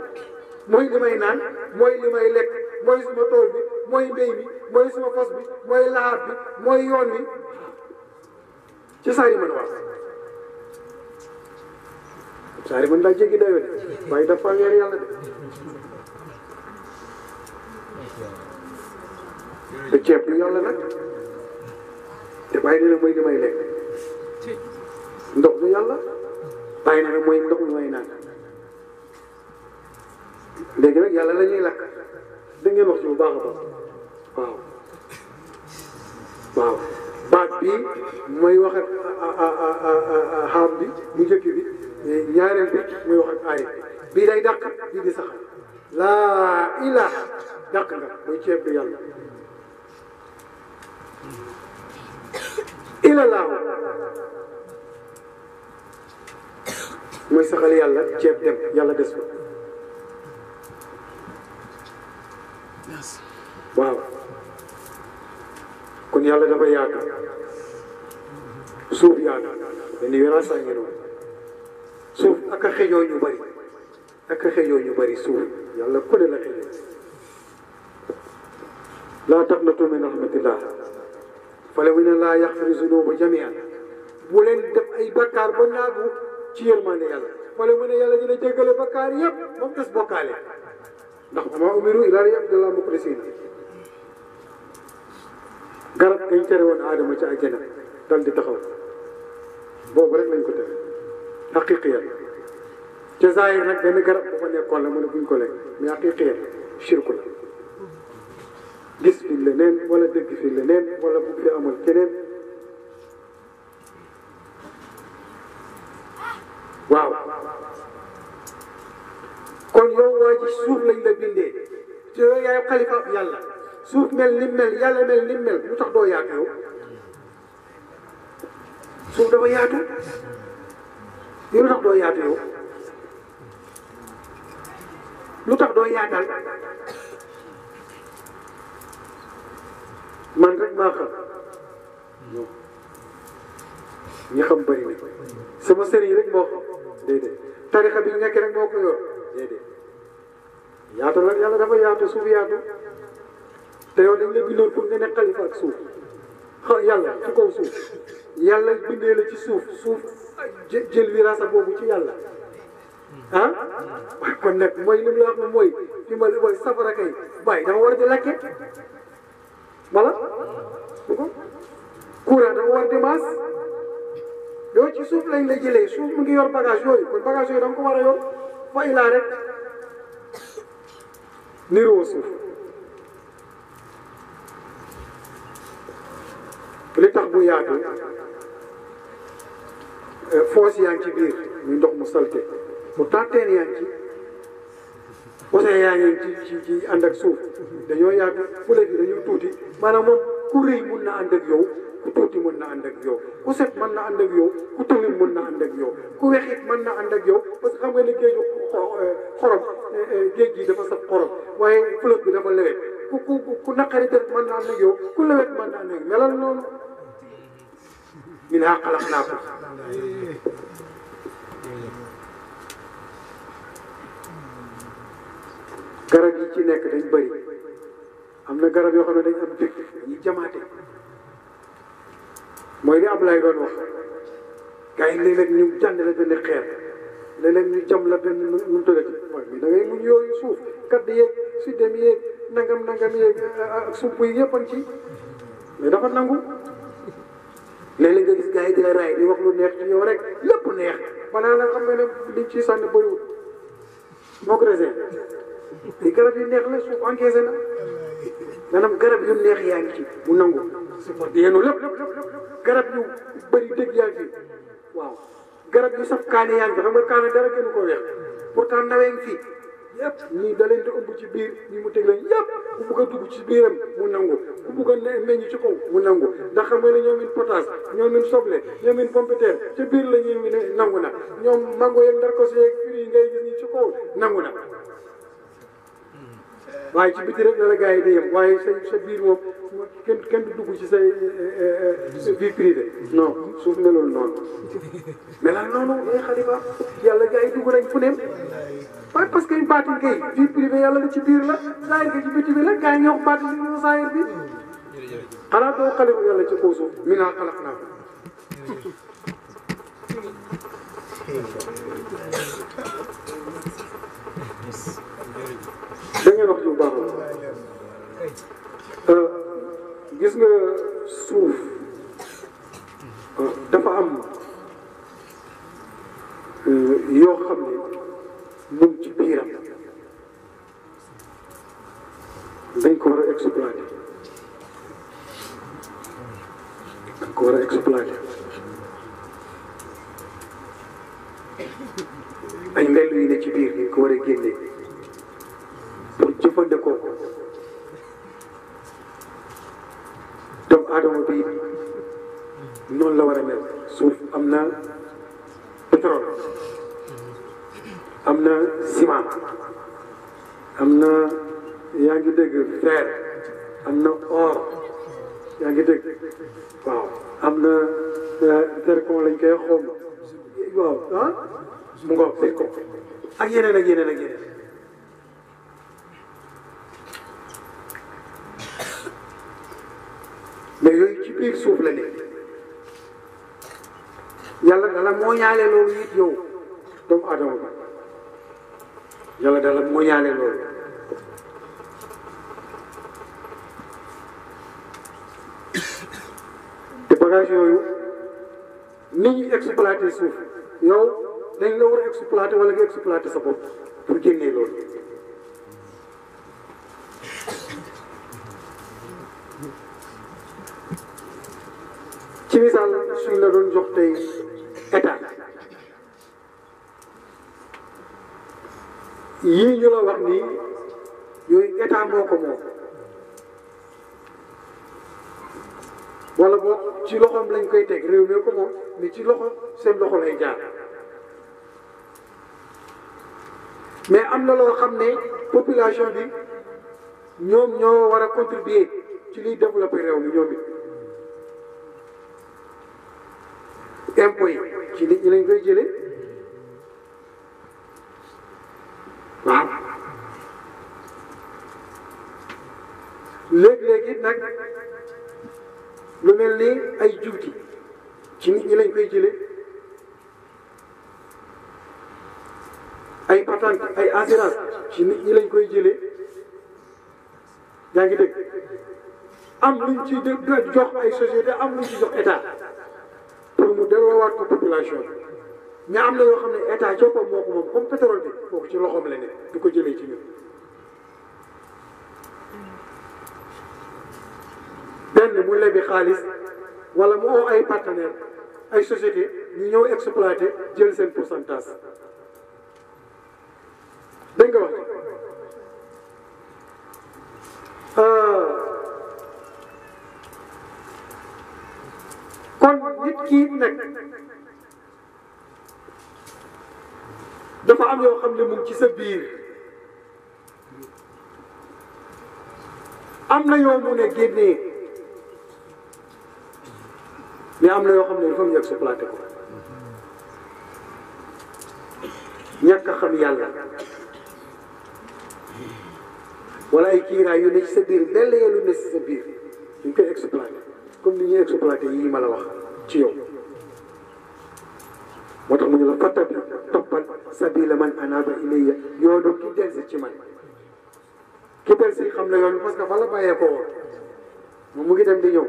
mooy li may naan mooy li may lekk mooy suma tool bi mooy mbéy mi mooy suma fas bi mooy laxaat bi mooy yoon wi ci saari man wax saari man daa jéggi dayoo de waaye dafa weer yàlla de te ceeb lu yàlla nag te bàyyi na mooy li may lekk ndox lu yàlla bàyyi na mooy ndox lu may naan léegi nag yàlla la ñuy lakk da ngeen wax ci bu baax a baax waaw waaw baat bii mooy wax ak xaam bi bu njëkk bi ñaareel bi mooy wax ak aarif bii day dàq bii di saxal laa ilaha dàq nga mooy ceeb du yàlla ilalaahu mooy saxal yàlla ceeb dem yàlla des ko waaw kon yàlla dafa yaatu suuf yaatu benn wéraa saa ngeen wax suuf ak a xëjoo ñu bëri ak a xëjoo ñu bëri suuf yàlla ku ne la xëjoo laa taqnatu min rahmatillah fala mu ne laa yaxfiru zunuba jamian bu leen def ay bakkaar ba naagu ci yërmande yàlla fala mu ne yàlla dina jéggale bakkaar yëpp moom des bokkaale ndax ma umiru ilaa liya'budullaha muxlisiina garab gañ tere woon aadama ci àjjana dal di taxaw boobu rek lañ ko tere xaqiqiya ca zaahir nag benn garab bu fa nekkoon la mu ne buñ ko lekk mais xaqiqiya shirku la gis fi leneen wala dégg fi leneen wala bu fi amul keneen waaw kon yow waa ji suuf lañ la bindee te yow yaay xalifa yàlla suuf mel ni mel yàlla mel ni mel lu tax doo yaatu yow suuf dafa yaatu yow lu tax doo yaatu yow lu tax doo yaatal man rek maa xam ñi xam bëri na sama sëriñ rek moo xam déedéet tarixa bi nekk rek moo ko yor déedéet yaatu nag yàlla dafa yaatu suuf yaatu te yow dañ la bindoon pour nga nekk xalifa ak suuf yàlla ci kaw suuf yàlla bindee la ci suuf jël wirasa boobu ci yàlla ah waaye kon nag mooy li mu la wax ne mooy fi ma mooy safara kay bàyyi dama war di lakke voilà courant dafa war di maas yow ci suuf lañ la jëlee suuf mu ngi yor bagage yooyu kon bagage yooyu da nga ko war a yor fa ilaa rek niroo suuf li tax bu yaatu foos yaa ngi ci biir muy ndox mu salte pourtant teen yaa ngi ci océan yaa ngi ci ànd ak suuf dañoo yaatu fule bi dañoo tuuti maanaam moom ku rëy mun na ànd ak yow ku tuuti mën na ànd ak yow ku set mën na ànd ak yow ku tilim mën na ànd ak yow ku wexit mën na ànd ak yow parce que xam nga ne géeju xorom géej gi dafa saf xorom waaye fleuve bi dafa lewet ku naqari def mën na ànd ak yow ku lewet mën na ànd ak yow melal noonu minhaa xalaqnaakum garab yi ci nekk dañ bëri am na garab yoo xam ne dañ am dëkk dañuy jamaate mooy li Ablaye doon wax gars yi léeg-léeg ñu jànd la benn xeer léeg-léeg ñu jam la benn nu mu tëddati waaye mais da ngay muñ yooyu suuf kadd yeeg si dem yeeg nangam yeeg ak sump yi yëpp a ci mais dafa nangu léeg-léeg nga gis gars yi di la raay di wax lu neex ci yow rek lépp neex banaa la xam nga ne liñ ciy sànni bëriwul moo ko raisin li garab yu neex la suuf encaissé na maanaam garab yu neex yaa ngi ci mu nangu supporté yéenu lépp garab yu bëri dëgg yaa ngi fi waaw garab yu saf kaane yaa ngi fi xam nga kaane dara gënu ko weex pourtant nawee ngi fi yëpp ñii da leen di ëmb ci biir ñi mu teg leen yëpp ku bugg a dugg ci biiram mu nangu ku bugg a meññ ci kaw mu nangu ndax xam nga ne ñoom it potasse ñoom it soble ñoom it pomme de terre ca biir la ñuy ne nangu na ñoom mango yeeg ndarkos yeeg fruits yi ngay gis ñi ci kaw nangu na waaye ci biti rek la la gars yi di yem waaye sa biir moom kenn du dugg ci say vie privée non suuf melul noonu melal noonu xalifa yàlla gars yi dugg nañ fu ne waaye parce que baatin kay vie privée yàlla la ci biir la saayir ga ci biti bi la gars yi ñoo ko baatin si saayir bi xanaa doo xalifa yàlla ci kaw suuf minhaa xalaqnaakum da ngeen wax ci bu baax gis nga suuf dafa am yoo xam ne mu ngi ci biiram dañ ko war a exploiter dañ ko war a exploiter ay mbell yi ne ci biir dañ ko war a génne pour jëfandikoo ko doomu aadama bi noonu la war a mel suuf am na pétrole am na ciment am na yaa ngi dégg fer am na or yaa ngi dégg waaw am na zircon lañ koy xom waaw ah mu ngoog zircon ak yeneen ak yeneen ak yeneen mais yooyu ci biir suuf la nekk yàlla dala moo ñaale loolu it yow doomu adama ba yàlla dala moo ñaale loolu te bagage yooyu nit ñi exploité suuf yow dañ la war a exploité wala nga exploité sa bopp pour génnee loolu ci misaal suñ la doon jox tey état yii ñu la wax nii yooyu état moo ko moom wala boog ci loxoom lañ koy teg réew mi ko moom mais ci loxo seen loxo lay jaar mais am na loo xam ne population bi ñoom ñoo war a contribuer ci liy développer réew mi ñoom it impôt yi ci nit ñi lañ koy jëlee waaw léeg-léegi nag lu mel ni ay juuti ci nit ñi lañ koy jëlee ay patente ay assurance ci nit ñi lañ koy jëlee yaa ngi dégg am luñ ci jox ay société am luñ ci jox état pour mu delloowaat ko population bi mais am na yoo xam ne état coppam moo ko moom comme pétrole bi kooku ci loxoom la ne du ko jëlee ci ñun. benn mu lebi xaalis wala mu oo ay partenaires ay société ñu ñëw exploité jël seen pourcentage dégg nga wax kon nit ki nag dafa am yoo xam ne mu ngi ci sa biir am na yoo mun a génnee mais am na yoo xam ne il faut ñu exploité ko ñàkk a xam yàlla wala ay kiiraay yu ne ci sa biir benn lu ne ci sa biir ñu koy exploité comme ni ñuy exploité yii ma la wax ci yow moo tax mu ñu la fattabi toppal sabila man anaba ilayya yoonu ki delsi ci man ki delsi xam na yoon parce que fa la bàyyee ko woon moom mu ngi dem di ñëw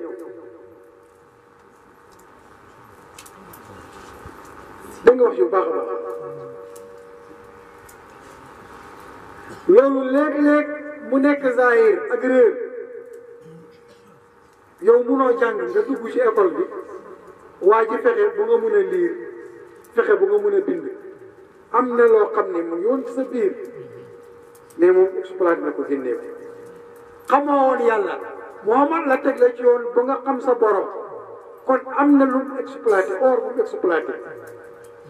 dégg nga wax yu baax a baax loolu léeg-léeg mu nekk zahir ak réer yow munoo jàng nga dugg ci école bi waa ji fexe bu nga mun a liir fexe bu nga mun a bind am na loo xam ne mu yoon ci sa biir mais moom exploité na ko génnee ko xamoo woon yàlla Muhammad la teg la ci yoon ba nga xam sa borom kon am na lu mu exploité or bu mu exploité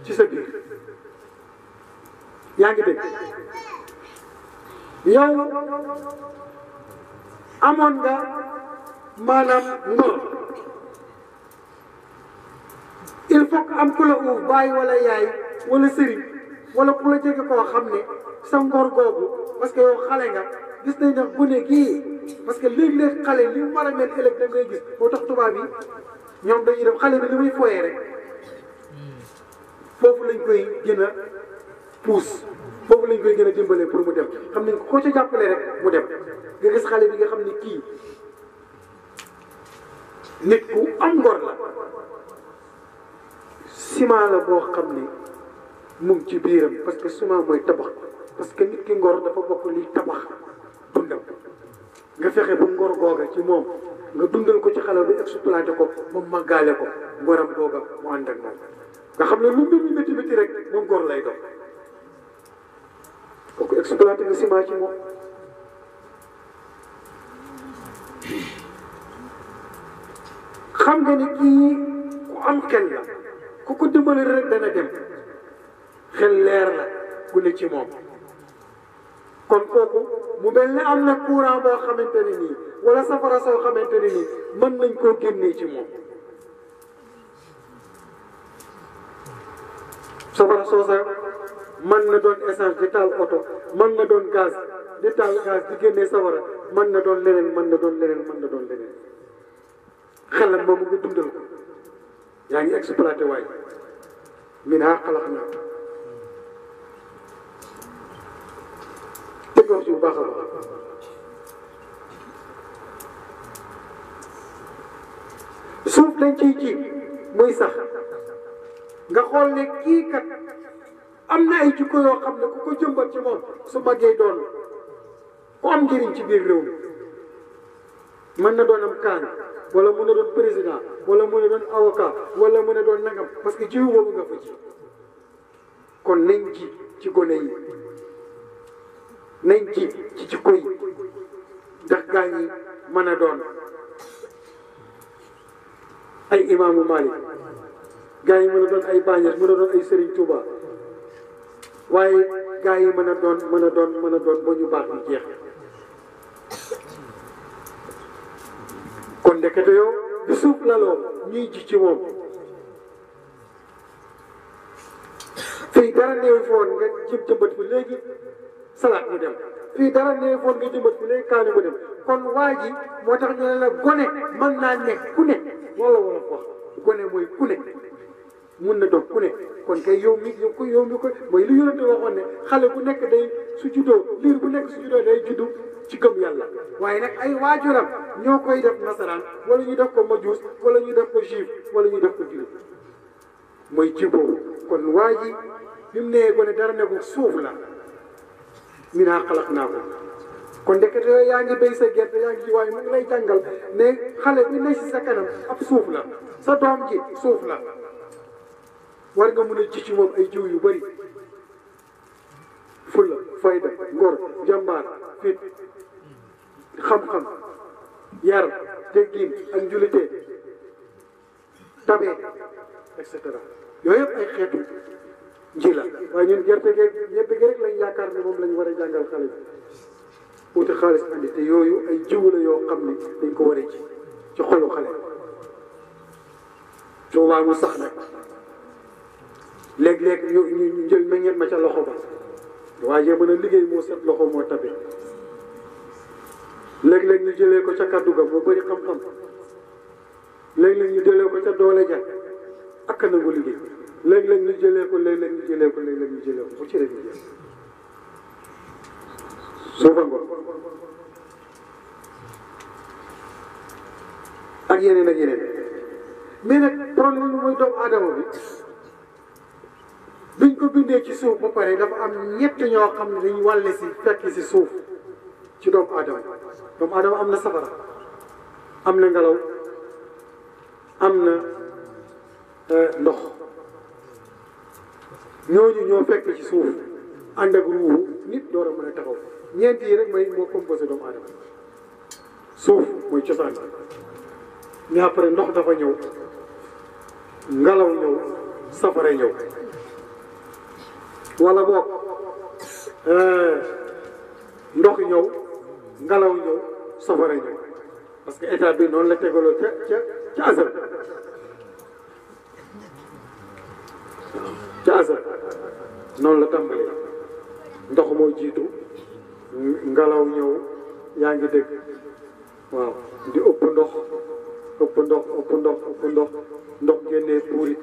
ci sa biir yaa ngi dégg yow amoon nga maanaam ngor il faut que am ku la uuf bàyyi wala yaay wala sëriñ wala ku la jege koo xam ne sa ngor googu parce que yow xale nga gis nañ ne bu ne kii parce que léeg-léeg xale li mu war a mel ëllëg da ngay gis moo tax tubaab yi ñoom dañuy def xale bi li muy foyee rek foofu lañ koy gën a pousse foofu lañ koy gën a dimbalee pour mu dem xam nañ ko ca jàppale rek mu dem nga gis xale bi nga xam ne kii nit ku am ngor la ciment la boo xam ni mu ngi ci biiram parce que ciment mooy tabax parce que nit ki ngor dafa bokk liy tabax dundam nga fexe ba ngor googa ci moom nga dundal ko ci xale bi exploité ko moom màggaale ko ngoram googa mu ànd ak moom nga xam ne lu mbir mi métti métti rek moom ngor lay doon kooku exploité nga ciment ci moom xam nga ni kii ku am xel la ku ko dimbali rek dana dem xel leer la ku ne ci moom kon kooku mu mel ne am na courant boo xamante ne nii wala safara soo xamante ne nii mën nañ koo génnee ci moom safara soosa mën na doon essence di taal oto mën na doon gaz di taal gaz di génnee safara mën na doon leneen mën na doon leneen mën na doon leneen xelam moom nga dundal ko yaa ngi exploité waay minhaa xalaqnaakum teg wax ci bu baax a baax suuf lañ ciy ji muy sax nga xool ne kii kat am na ay jikko yoo xam ne ku ko jëmbat ci moom su màggee doon ku am njëriñ ci biir réew mi mën na doon am kaan wala mën na doon président wala mën na doon avocat wala mën na doon nangam parce que jiw boobu nga fa ji kon nañ ji ci gone yi nañ ji ci jikko yi ndax gaa ñi mën a doon ay imaamu Malik gaa yi mën a doon ay Bañes mën a doon ay Serigne Touba waaye gaa yi mën a doon ba ñu baax ñu jeex kon ndekete yow bi suuf laloo ñuy ji ci moom fii dara néew foon nga jëmbat fi léegi salaat mu dem fii dara néew foon nga jëmbat fi léegi kaani mu dem kon waa ji moo tax ñu ne la gone mën naa nekk ku ne wala wala wax gone mooy ku ne mun na doon ku ne kon kay yow mi ko mooy lu yonente waxoon ne xale bu nekk day su juddoo liir bu nekk su juddoo day juddu ci gëm yàlla waaye nag ay waajuram ñoo koy def nasaraan wala ñu def ko majuus wala ñu def ko juif wala ñu def ko julit mooy ci boobu kon waa ji bi mu nee ko ne dara ne ko suuf la minhaa xalaqnaakum kon ndekete yooyu yaa ngi béy sa gerte yaa ngi ci waaye mu ngi lay jàngal ne xale bi ne si sa kanam ab suuf la sa doom ji suuf la war nga mun a ji ci moom ay jiw yu bëri fulla fayda ngor jàmbaar fit xam-xam yar teggin ak njulite tabe et cetera yooyu yëpp ay xeetu ji la waaye ñun gerte geeg ñebe gi rek lañ yaakaar ne moom lañ war a jàngal xale bi wuti xaalis andi te yooyu ay jiw la yoo xam ne dañ ko war a ji ci xolu xale souvent mu sax nag léeg-léeg ñu jël meññeet ma ca loxo ba waaye mën a liggéey moo set loxo moo tabe léeg-léeg ñu jëlee ko ca kaddu ga moo bëri xam-xam léeg-léeg ñu jëlee ko ca doole ja ak nangu liggéey léeg-léeg ñu jëlee ko léeg-léeg ñu jëlee ko léeg-léeg ñu jëlee ko bu ci rek ñu jël suufa ngoon ak yeneen ak yeneen mais nag problème bi mooy doomu aadama bi biñ ko bindee ci suuf ba pare dafa am ñett ñoo xam ne dañ wàlle si fekk si suuf ci doomu aadama am na safara am na ngelaw am na ndox ñooñu ñoo fekk ci suuf ànd ak ruuxu nit door a mën a taxaw ñeent yi rek moo composé doomu aadama suuf mooy cosaan mais après ndox dafa ñëw ngelaw ñëw safara ñëw wala boog ndox ñëw ngelaw ñëw safara ñëw parce que état bi noonu la tegaloo ca asal noonu la tàmbalee ndox moo jiitu ngelaw ñëw yaa ngi dégg waaw di ëpp ndox ndox génnee puurit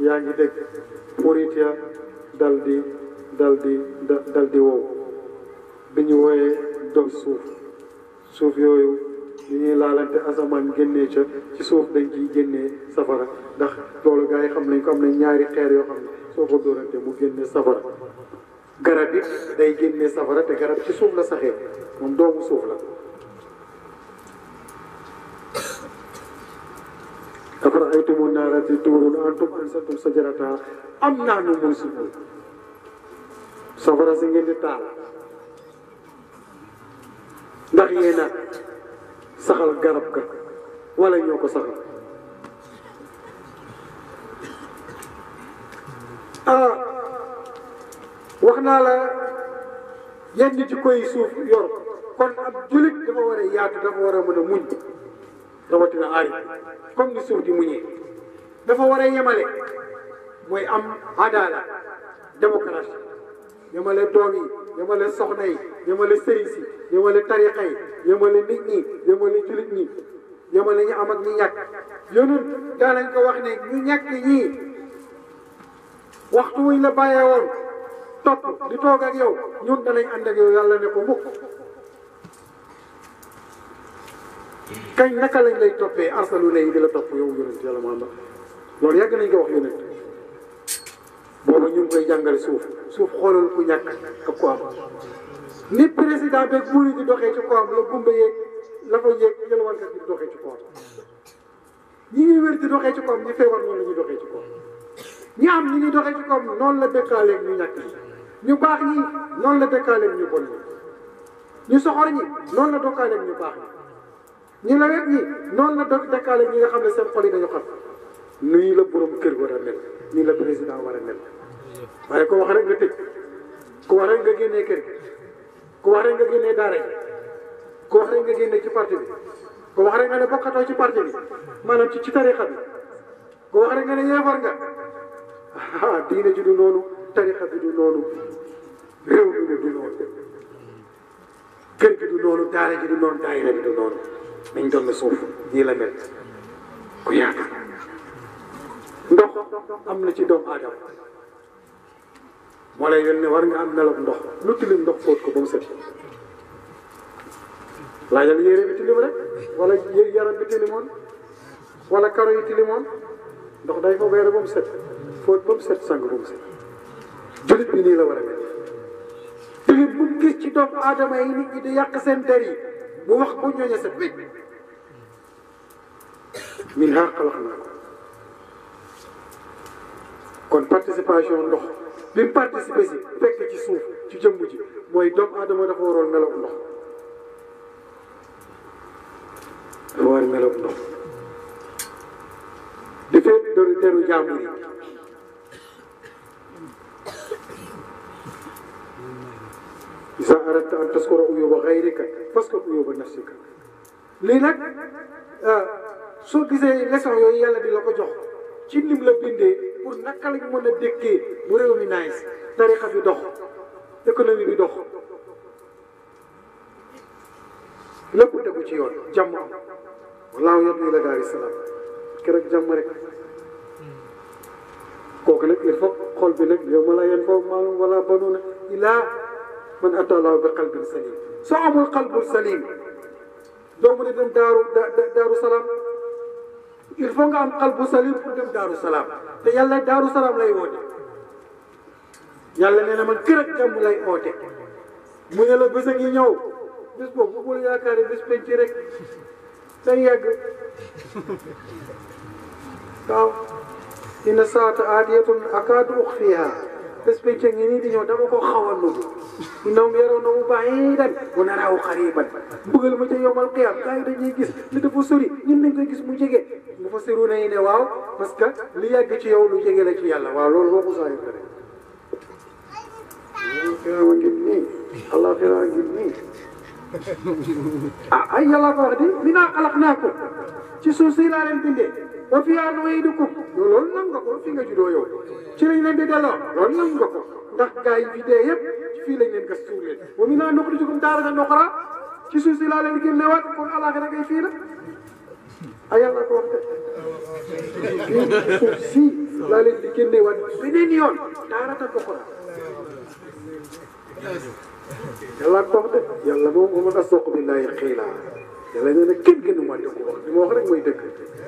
yaa ngi dégg puurit ya dal di wow bi ñu wooyee dog suuf yooyu li ñuy laalante asamaan génnee ca ci suuf dañ ciy génnee safara ndax loolu gars yi xam nañ ko am na ñaari xeer yoo xam ne soo ko dóorante mu génnee safara garab it day génnee safara te garab ci suuf la saxee moom doomu suuf la afara'aytumu naara allati tuuruuna antum anzaltum shajaratahaa am nahnu munziluun safara si ngeen di taal ndax yéen a saxal garab ga wala ñoo ko saxal wax naa la yenn nit yi koy suuf yor kon ab julit dafa war a yaatu dafa war a mën a muñ rawatina aay comme ni suuf di muñee dafa war a yemale mooy am adala démocratie yemale doom yi yemale soxna yi yemale sëriñ si yemale tariqa yi yemale nit ñi yemale julit ñi yemale ñu am ak ñi ñàkk yonent daanañ ko wax ne ñu ñàkk ñii waxtu wuñ la bàyyee woon topp di toog ak yow ñun danañ ànd ak yow yàlla ne ko mukk kañ naka lañ lay toppee arsalu lay di la topp yow yonent yàlla Muhammad loolu yàgg nañ ko wax yonent booba ñu ngi koy jàngale suuf xoolal ku ñàkk ak ku am ni président beeg buur di doxee ci ko am la gumba yeeg la fa yeeg yëlwankat di doxee ci ko am ñi ngi wér di doxee ci ko am ñi feebar noonu la ñuy doxee ci ko am ñi am ñi ngi doxee ci ko am noonu la dëkkaaleeg ñu ñàkk ñu baax ñi noonu la dëkkaaleeg ñu bon ñi ñu soxor ñi noonu la dëkkaaleeg ñu baax ñi la wet ñi noonu la dëkkaaleeg ñi nga xam ne seen xol yi dañu xam nii la borom kër war a mel nii la président war a mel waaye ko wax rek nga tëj ku wax rek nga génnee kër gi ku wax rek nga génnee daara ji ku wax rek nga génnee ci parti bi ku wax rek nga ne bokkatoo ci parti bi maanaam ci tarixa bi ku wax rek nga ne yeefar nga diine ji du noonu tarixa bi du noonu réew mi ne du noonu kër gi du noonu daara ji du noonu daayira bi du noonu nañ doon na suuf nii la mel ku yaatu ndox am na ci doomu aadama moo lay yónnee war nga am melob ndox lu tilim ndox fóot ko ba mu set laajal yére bi tilim rek wala yaram bi tilimoon wala karo yi tilimoon ndox day fa weere ba mu set fóot ba mu set sang ba mu set jullit bi nii la war a mel jullit bu gis ci doomu aadama yi nit ñi di yàq seen der yi bu wax bu ñooñe set wécc minhaa xalaqnaakum kon participation ndox bi mu participé si fekk ci suuf ci jëmm ji mooy doomu aadama dafa waroon melaw ndox dafa war melaw ndox di fekk deru jàmbur yi isa aradta an taskura uyuba gayrika faskur uyuba nafsika lii nag soo gisee leçon yooyu yàlla di la ko jox ci nim la bindee pour naka lañ mën a dëkkee bu réew mi nice tarixa bi dox économie bi dox lépp tegu ci yoon jàmm am wallaahu yadu ila daari salaam keroog jàmm rek kooku nag il faut xol bi nag yow ma la yen foofu maalum wala banuuna ilaa man atallahu bi qalbin salim soo amul qalbul salim doo mën a dem daaru salaam il faut nga am qalbu salim pour dem daaru salaam te yàlla daaru salaam lay woote yàlla nee na man kër ak jàmm lay oote mu ne la bés a ngi ñëw bés boobu bu yaakaar ne bés penc rek day yàgg waaw inna saata aatiyatun akaadu uxfiha bés penc ngi nii di ñëw dama ko xaw a nubu innahum yarawnahu ba'iidan wa naraahu qariiban bëggal ma ca yomal qiyaam gars yi dañuy gis li dafa sori ñun dañ koy gis mu jege mufassiruuna yi ne waaw parce que li yàgg ci yow lu jege la ci yàlla waaw loolu waxu saa yu ko rek xiraama ngi nii allah xiraama ngi nii ah ay yàlla ko wax di minhaa xalaqnaakum ci suuf si laa leen bindee wa fiihaa nu'iidukum loolu nam nga ko fi nga juddoo yow ci lañ leen di delloo loolu nam nga ko ndax gars yi fi dee yëpp fii lañ leen gas suul leen wa minhaa nuxrijukum taaratan uxraa ci suuf si laa leen génneewaat kon àllaaxira ngay fii la ay yàlla ko wax de fii suuf si laa leen di génneewaat beneen yoon taaratan uxraa yàlla ko wax de yàlla moom man asdaqu billaahi qiila yàlla nee na kenn gënu ma dëgg wax li ma wax rek mooy dëgg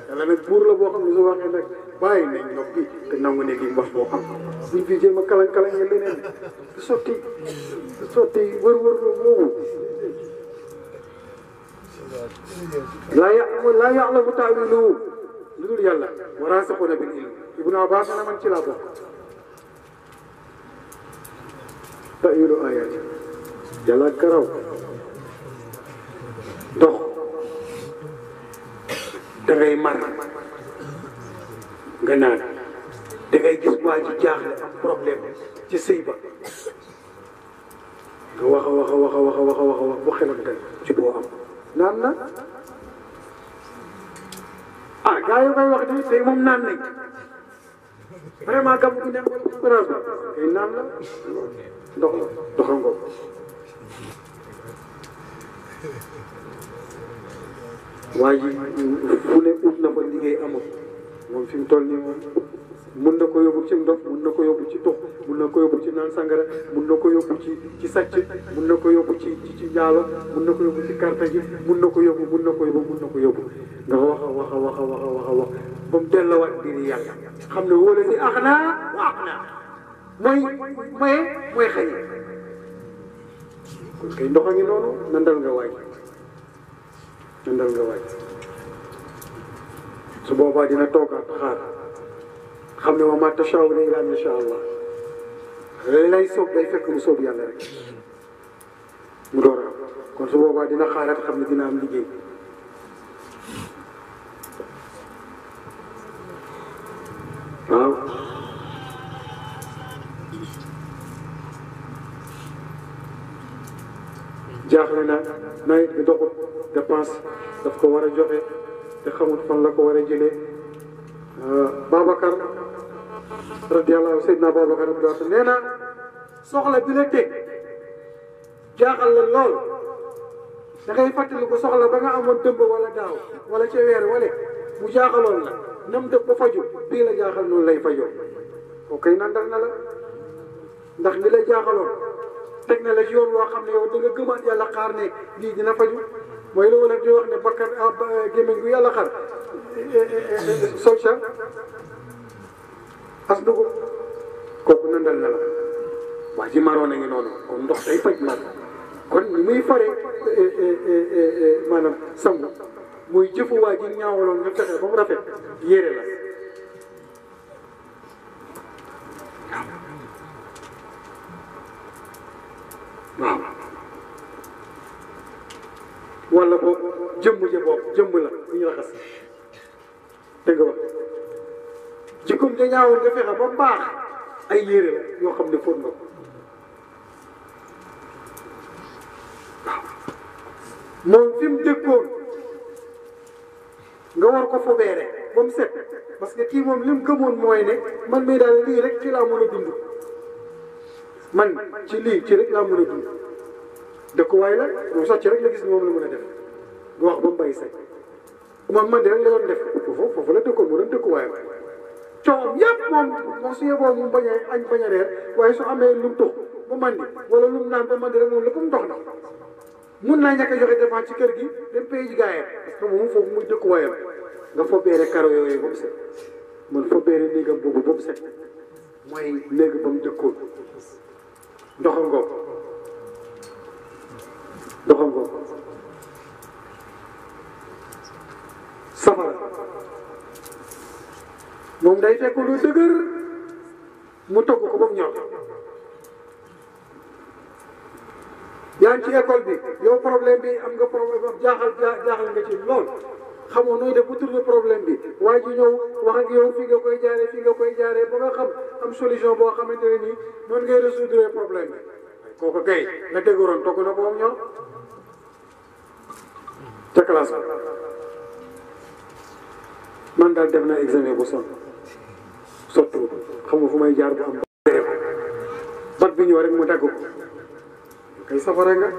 yàlla nag buur la boo xam ne su waxee nag bàyyi nañ noppi te nangu ne li mu wax moo am buñ fi jéem a kalan-kalan yi leneen du sotti wër-wër la boobu laa ya'lamu ta'wiilahu lu dul yàlla wa raasixuuna bil ilm Ibnu Abbas na man ci laa bokk ta'wiilu aayaati yàlla karaw dox dangay mar nga naan dangay gis waa ji jaaxle am problème ci sëy ba nga wax bu xelam dal ci boo am naan na ah gars yi koy wax ni tey moom naan nañ vraiment gàmm gi nekk wala kay naan la ndox la doxango waa ji fu ne ut na fa liggéey amul moom fi mu toll nii moom mun na ko yóbbu ci ndox mun na ko yóbbu ci tux mun na ko yóbbu ci naan sangara mun na ko yóbbu ci sàcc mun na ko yóbbu ci njaalo mun na ko yóbbu ci carte gi mun na ko yóbbu nga wax ba mu delloowaat biir yàlla xam ne wóole si ax naa waax naa mooy xëy kon kay ndox a ngi noonu nandal nga waaj su boobaa dina toogaat xaar xam ne wa maa tashaa'uuna illaa an yashaa Allah lay soob day fekk mu soob yàlla rek mu door a kon su boobaa dina xaaraat xam ne dina am liggéey waaw jaaxle na nawet bi doxut dépense daf ko war a joxe te xamul fan la ko war a jëlee Babacar radiyallahu Seydina Babacar radiyallahu nee na soxla bi la teg jaaxal la lool da ngay fàttali ko soxla ba nga amoon dëmb wala daaw wala ca weer wala mu jaaxaloon la nam dëpp ba faju bii la jaaxal noonu lay fajoo kooku kay nandal na la ndax li la jaaxaloon teg na la ci yoon woo xam ne yow da nga gëmaat yàlla xaar ne lii dina faju mooy lu wala di wax ne bakkan gémmiñ gu yàlla xar sol ca as dugub kooku nandal na la waa ji maroon a ngi noonu kon ndox day faj mar kon ni muy fare maanaam sangu muy jëfu waa ji ñaawaloon nga fexe ba mu rafet yére la waaw wala boobu jëmm ja boobu jëmm la bu ñu raxas dégg nga wax jikkoom ja ñaawoon nga fexe ba baax ay yére la yoo xam ne fóot nga ko waaw moom fi mu dëkkoon nga war ko fobeere ba mu set parce que kii moom li mu gëmoon mooy ne man mii daal lii rek ci laa mën a dund man ci lii ci rek laa mën a dund dëkkuwaay la moom sàcc rek la gis moom la mën a def du wax ba mu bàyyi sañ man de rek la doon def foofu la dëkkoon mu doon dëkkuwaayam coowam yëpp moom su yeboo mu bañ a añ bañ a reer waaye su amee lu mu tux ba mandi wala lu mu naan ba mandi rek moom lépp mu dox na mun naa ñàkk a joxe dépense ci kër gi dem pay ji gaayam parce que moom foofu muy dëkkuwaayam nga fobeere karo yooyu ba mu set man fobeere néegam boobu ba mu set mooy néeg ba mu dëkkoon ndoxam ngoog safara moom day fekk lu dëgër mu togg ko ba mu ñor yaa ngi ci école bi yow problème bi am nga problème jaaxal nga ci lool xamoo nooy def bu trouver problème bi waaye ji ñëw wax ak yow fii nga koy jaaree ba nga xam am solution boo xamante ne nii noonu ngay résoudre problème bi kooku kay la dëgëroon togg na ko ba mu ñor ca classe man daal def naa examen bu sotti xam nga fu may jaar bu am bac bi ñëw rek mu dagg ko kay safara nga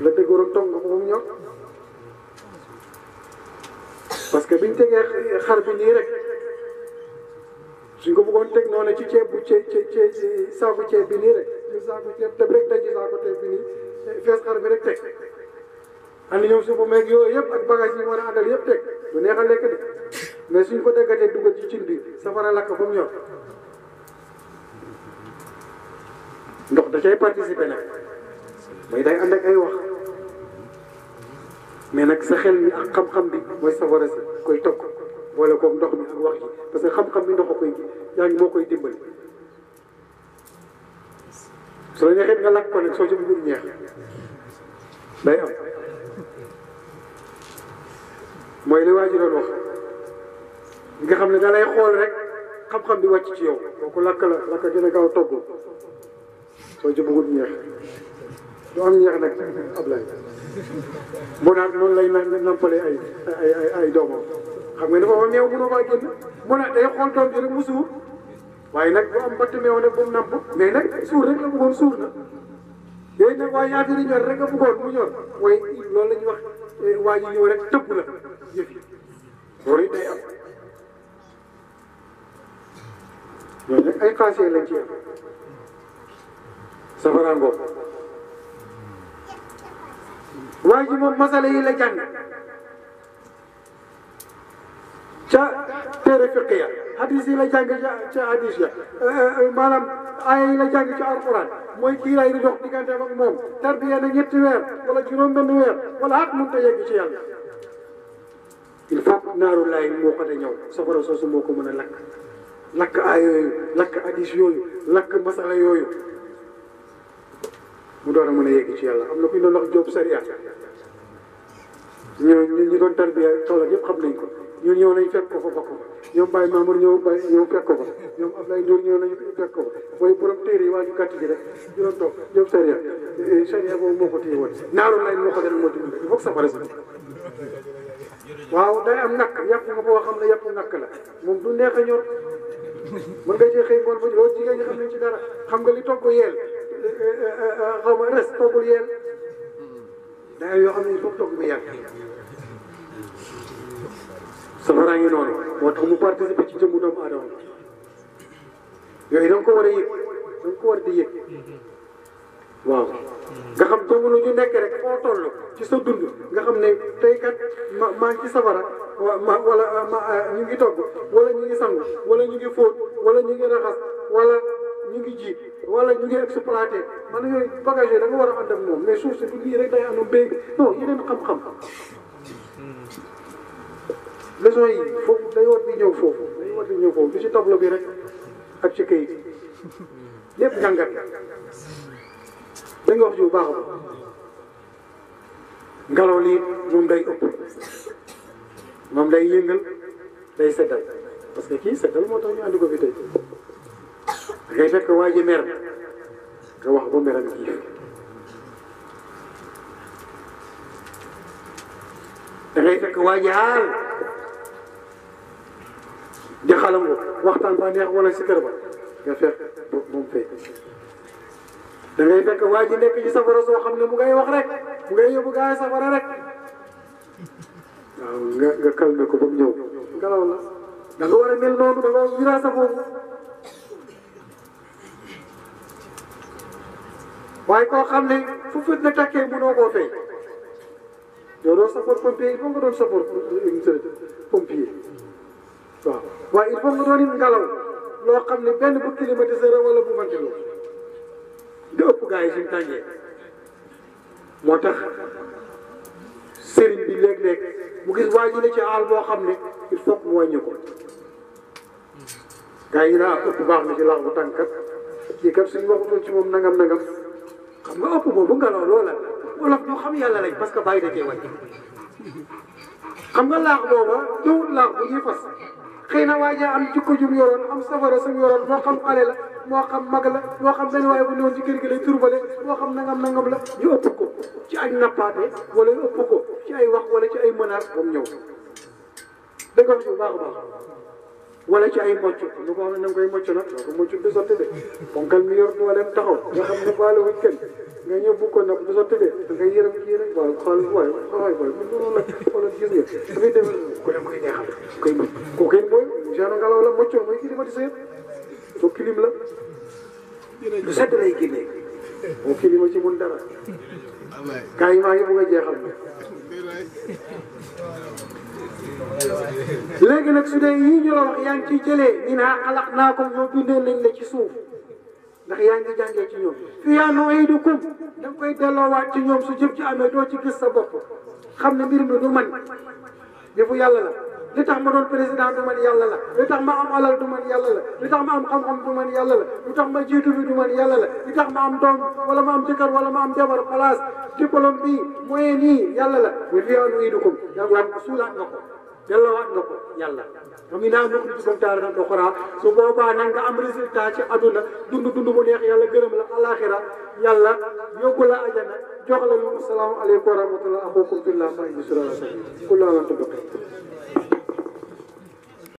la dëggoon toog nga ko ba mu ñor parce que biñ tegee xar bi nii rek suñ ko bëggoon teg noonu ci ceeb bu saaku ceeb bi nii rek ñu saaku ceeb teb rek daji saaku ceeb bi nii fees xar bi rek teg andi ñoom suufu meeg yooyu yëpp ak bagage yi war a àndal yëpp teg du neex a lekk de mais suñ ko daggatee dugal ci cin bi safara lakk ba mu ñor ndox da cay participer nag mooy day ànd ak ay wax mais nag sa xel mi ak xam-xam bi mooy safara si koy togg boole koog ndox mi ak wax ji parce que xam-xam bi ndox a koy yaa ngi moo koy dimbali su la neexee nga lakk ko nag soo ci bëggul ñeex day am mooy li waa ji doon wax nga xam ne da lay xool rek xam-xam bi wàcc ci yow kooku lakk gën a gaaw togg soo ci bëggul ñeex du am ñeex nag Ablaye bu naat noonu lay nampalee ay doomam xam nga dafa am meew mënoo faa génn mu ne day xool doom ji rek mu suur waaye nag bu am batt meew nag bu mu namp mais nag suur rek la bëggoon suur na yooyu nag waaye ñaata ñor rek nga bëggoon mu ñor mooy loolu la ñuy wax waa ji ñëw rek tëbb la yëf yi loolu it day am ñooñu nag ay xaasee lañ ci am safara ngoog waa ji moom masala yi la jàng ca téere fiq ya hadis yi la jàng ca hadis ya maanaam aaya yi la jàng ca alquran mooy kiiraay di dox diggante ak moom tarbiya na ñetti weer wala juróom-benn weer wala at mënut a yegg ci yàlla il faut naaru laay moo ko da ñëw safara soosu moo ko mën a lakk aaya yooyu lakk hadis yooyu lakk masala yooyu mu door a mën a yegg ci yàlla am na ku ñu doon wax Jóob Sariya ñu doon tarbiya Kaolack yëpp xam nañ ko ñun ñëw nañ fekk ko fa bokk ñoom Baye Mamour ñëw fekk ko fa ñoom Ablaye Ndour ñëw nañu fekk ko fa mooy borom téere yi waa ñu gàtt ji rek ñu doon toog Jóob Sariya Sariya boobu moo ko téye woon naaru lay moo ko dal moo dimbali il faut que safara si waaw day am nakk yàpp nga boo xam ne yàpp nakk la moom du neex a ñor mën nga cee xëy ngoon ba loolu jigéen ñi xam nañ ci dara xam nga li togg yeel xaw ma res toggul yeel day yoo xam ne il faut togg bi yàgg safara ngi noonu moo tax mu participer ci jëmmu doomu aadama yooyu da nga ko war a yëg da nga ko war di yëg waaw nga xam jamono ju nekk rek foo toll ci sa dund nga xam ne tey kat maa ngi ci safara wala ñu ngi togg wala ñu ngi sangu wala ñu ngi fóot wala ñu ngi raxas wala ñu ngi ji wala ñu ngi exploité man yooyu bagage yooyu da nga war a ànd ak moom mais suuf si du lii rek day ànd béy non yeneen xam-xam leçon yi foofu day war di ñëw foofu day war di ñëw foofu du ci tableau bi rek ak ci kayit lépp jàngat da nga wax ji bu baax a ngelaw lii moom day ëpp moom day yëngal day seddal parce que kii seddal moo tax ñu andi ko fi tey ngay fekk waa ji mer nga wax ba meram jiif da ngay fekk waa ji xaal di xalangu waxtaan ba neex wala si kër ba nga fekk moom fay da ngay fekk waa ji nekk ci safara soo xam ne mu ngay wax rek mu ngay yóbbu gaay safara rek waaw nga calme ko ba mu ñëw ngelaw la da nga war a mel noonu da nga wira sa boobu waaye koo xam ne fu fit na takkee mënoo koo fay yow doo sapeur pompier il faut nga doon sapeur pompier waaw waaye il faut nga doon it ngelaw loo xam ne benn bu climatiseur wala bu ventilo di ëpp gars yi suñu tàngee moo tax sëriñ bi léeg-léeg mu gis waa ji ne ci àll boo xam ne il faut mu wàññi ko gars yi naa ëpp baax na ci laax bu tànkat kii kat suñu waxutoon ci moom nangam xam nga ëpp boobu ngelaw loola wolof ñoo xam yàlla lañ parce que bàyyi da cee wàññi xam nga laax booba jowut laax bu ñuy fas xëy na waa ji am jikko jum yoroon am safara sum yoroon moo xam xale la moo xam mag la moo xam benn waaye bu ñëwoon ci kër gi lay turbale moo xam nangam la ñu ëpp ko ci ay nappaate wala ñu ëpp ko ci ay wax wala ci ay menace ba mu ñëw da nga wax bu baax a baax wala ci ay mocc lu ko xam ne na nga koy mocc nag doo ko mocc du sotti de ponkal mi yor dooleem taxaw nga xam ne baale wuñ kenn nga ñëw bu ko nag du sotti de da ngay yërëm kii rek waaw xool waay man noonu la xoolal gis nga dafay dem ku dem koy neexal koy mocc koo koy mooy genre ngelaw la moccoo mooy climatiseur soo clim la du sedd lay génnee moo clima ci mun dara gaa yi maa ngi bëgg a jeexal léegi nag su dee yii ñu la wax yaa ngi ciy jëlee minhaa xalaqnaakum ñoo bindee nañ la ci suuf ndax yaa ngi jàngee ci ñoom fiihaa nu'iidukum da nga koy delloowaat ci ñoom su jëf ci amee doo ci gis sa bopp xam ne mbir mi du man jëfu yàlla la li tax ma doon président du man yàlla la li tax ma am alal du man yàlla la li tax ma am xam-xam du man yàlla la li tax ma jiitu bi du man yàlla la li tax ma am doom wala ma am jëkkër wala ma am jabar place diplôme bii moyen nii yàlla la wa fiihaa nu'iidukum yàlla suulaat nga ko delloowaat nga ko yàlla wa minhaa nukhrijukum taaratan ukhraa su boobaa nag nga am résultat ci aduna dund bu neex yàlla gërëm la alaxira yàlla yóbbu la ajana jox la lu assalaamu aleykum wa rahmatullah axukum fillah fa kullu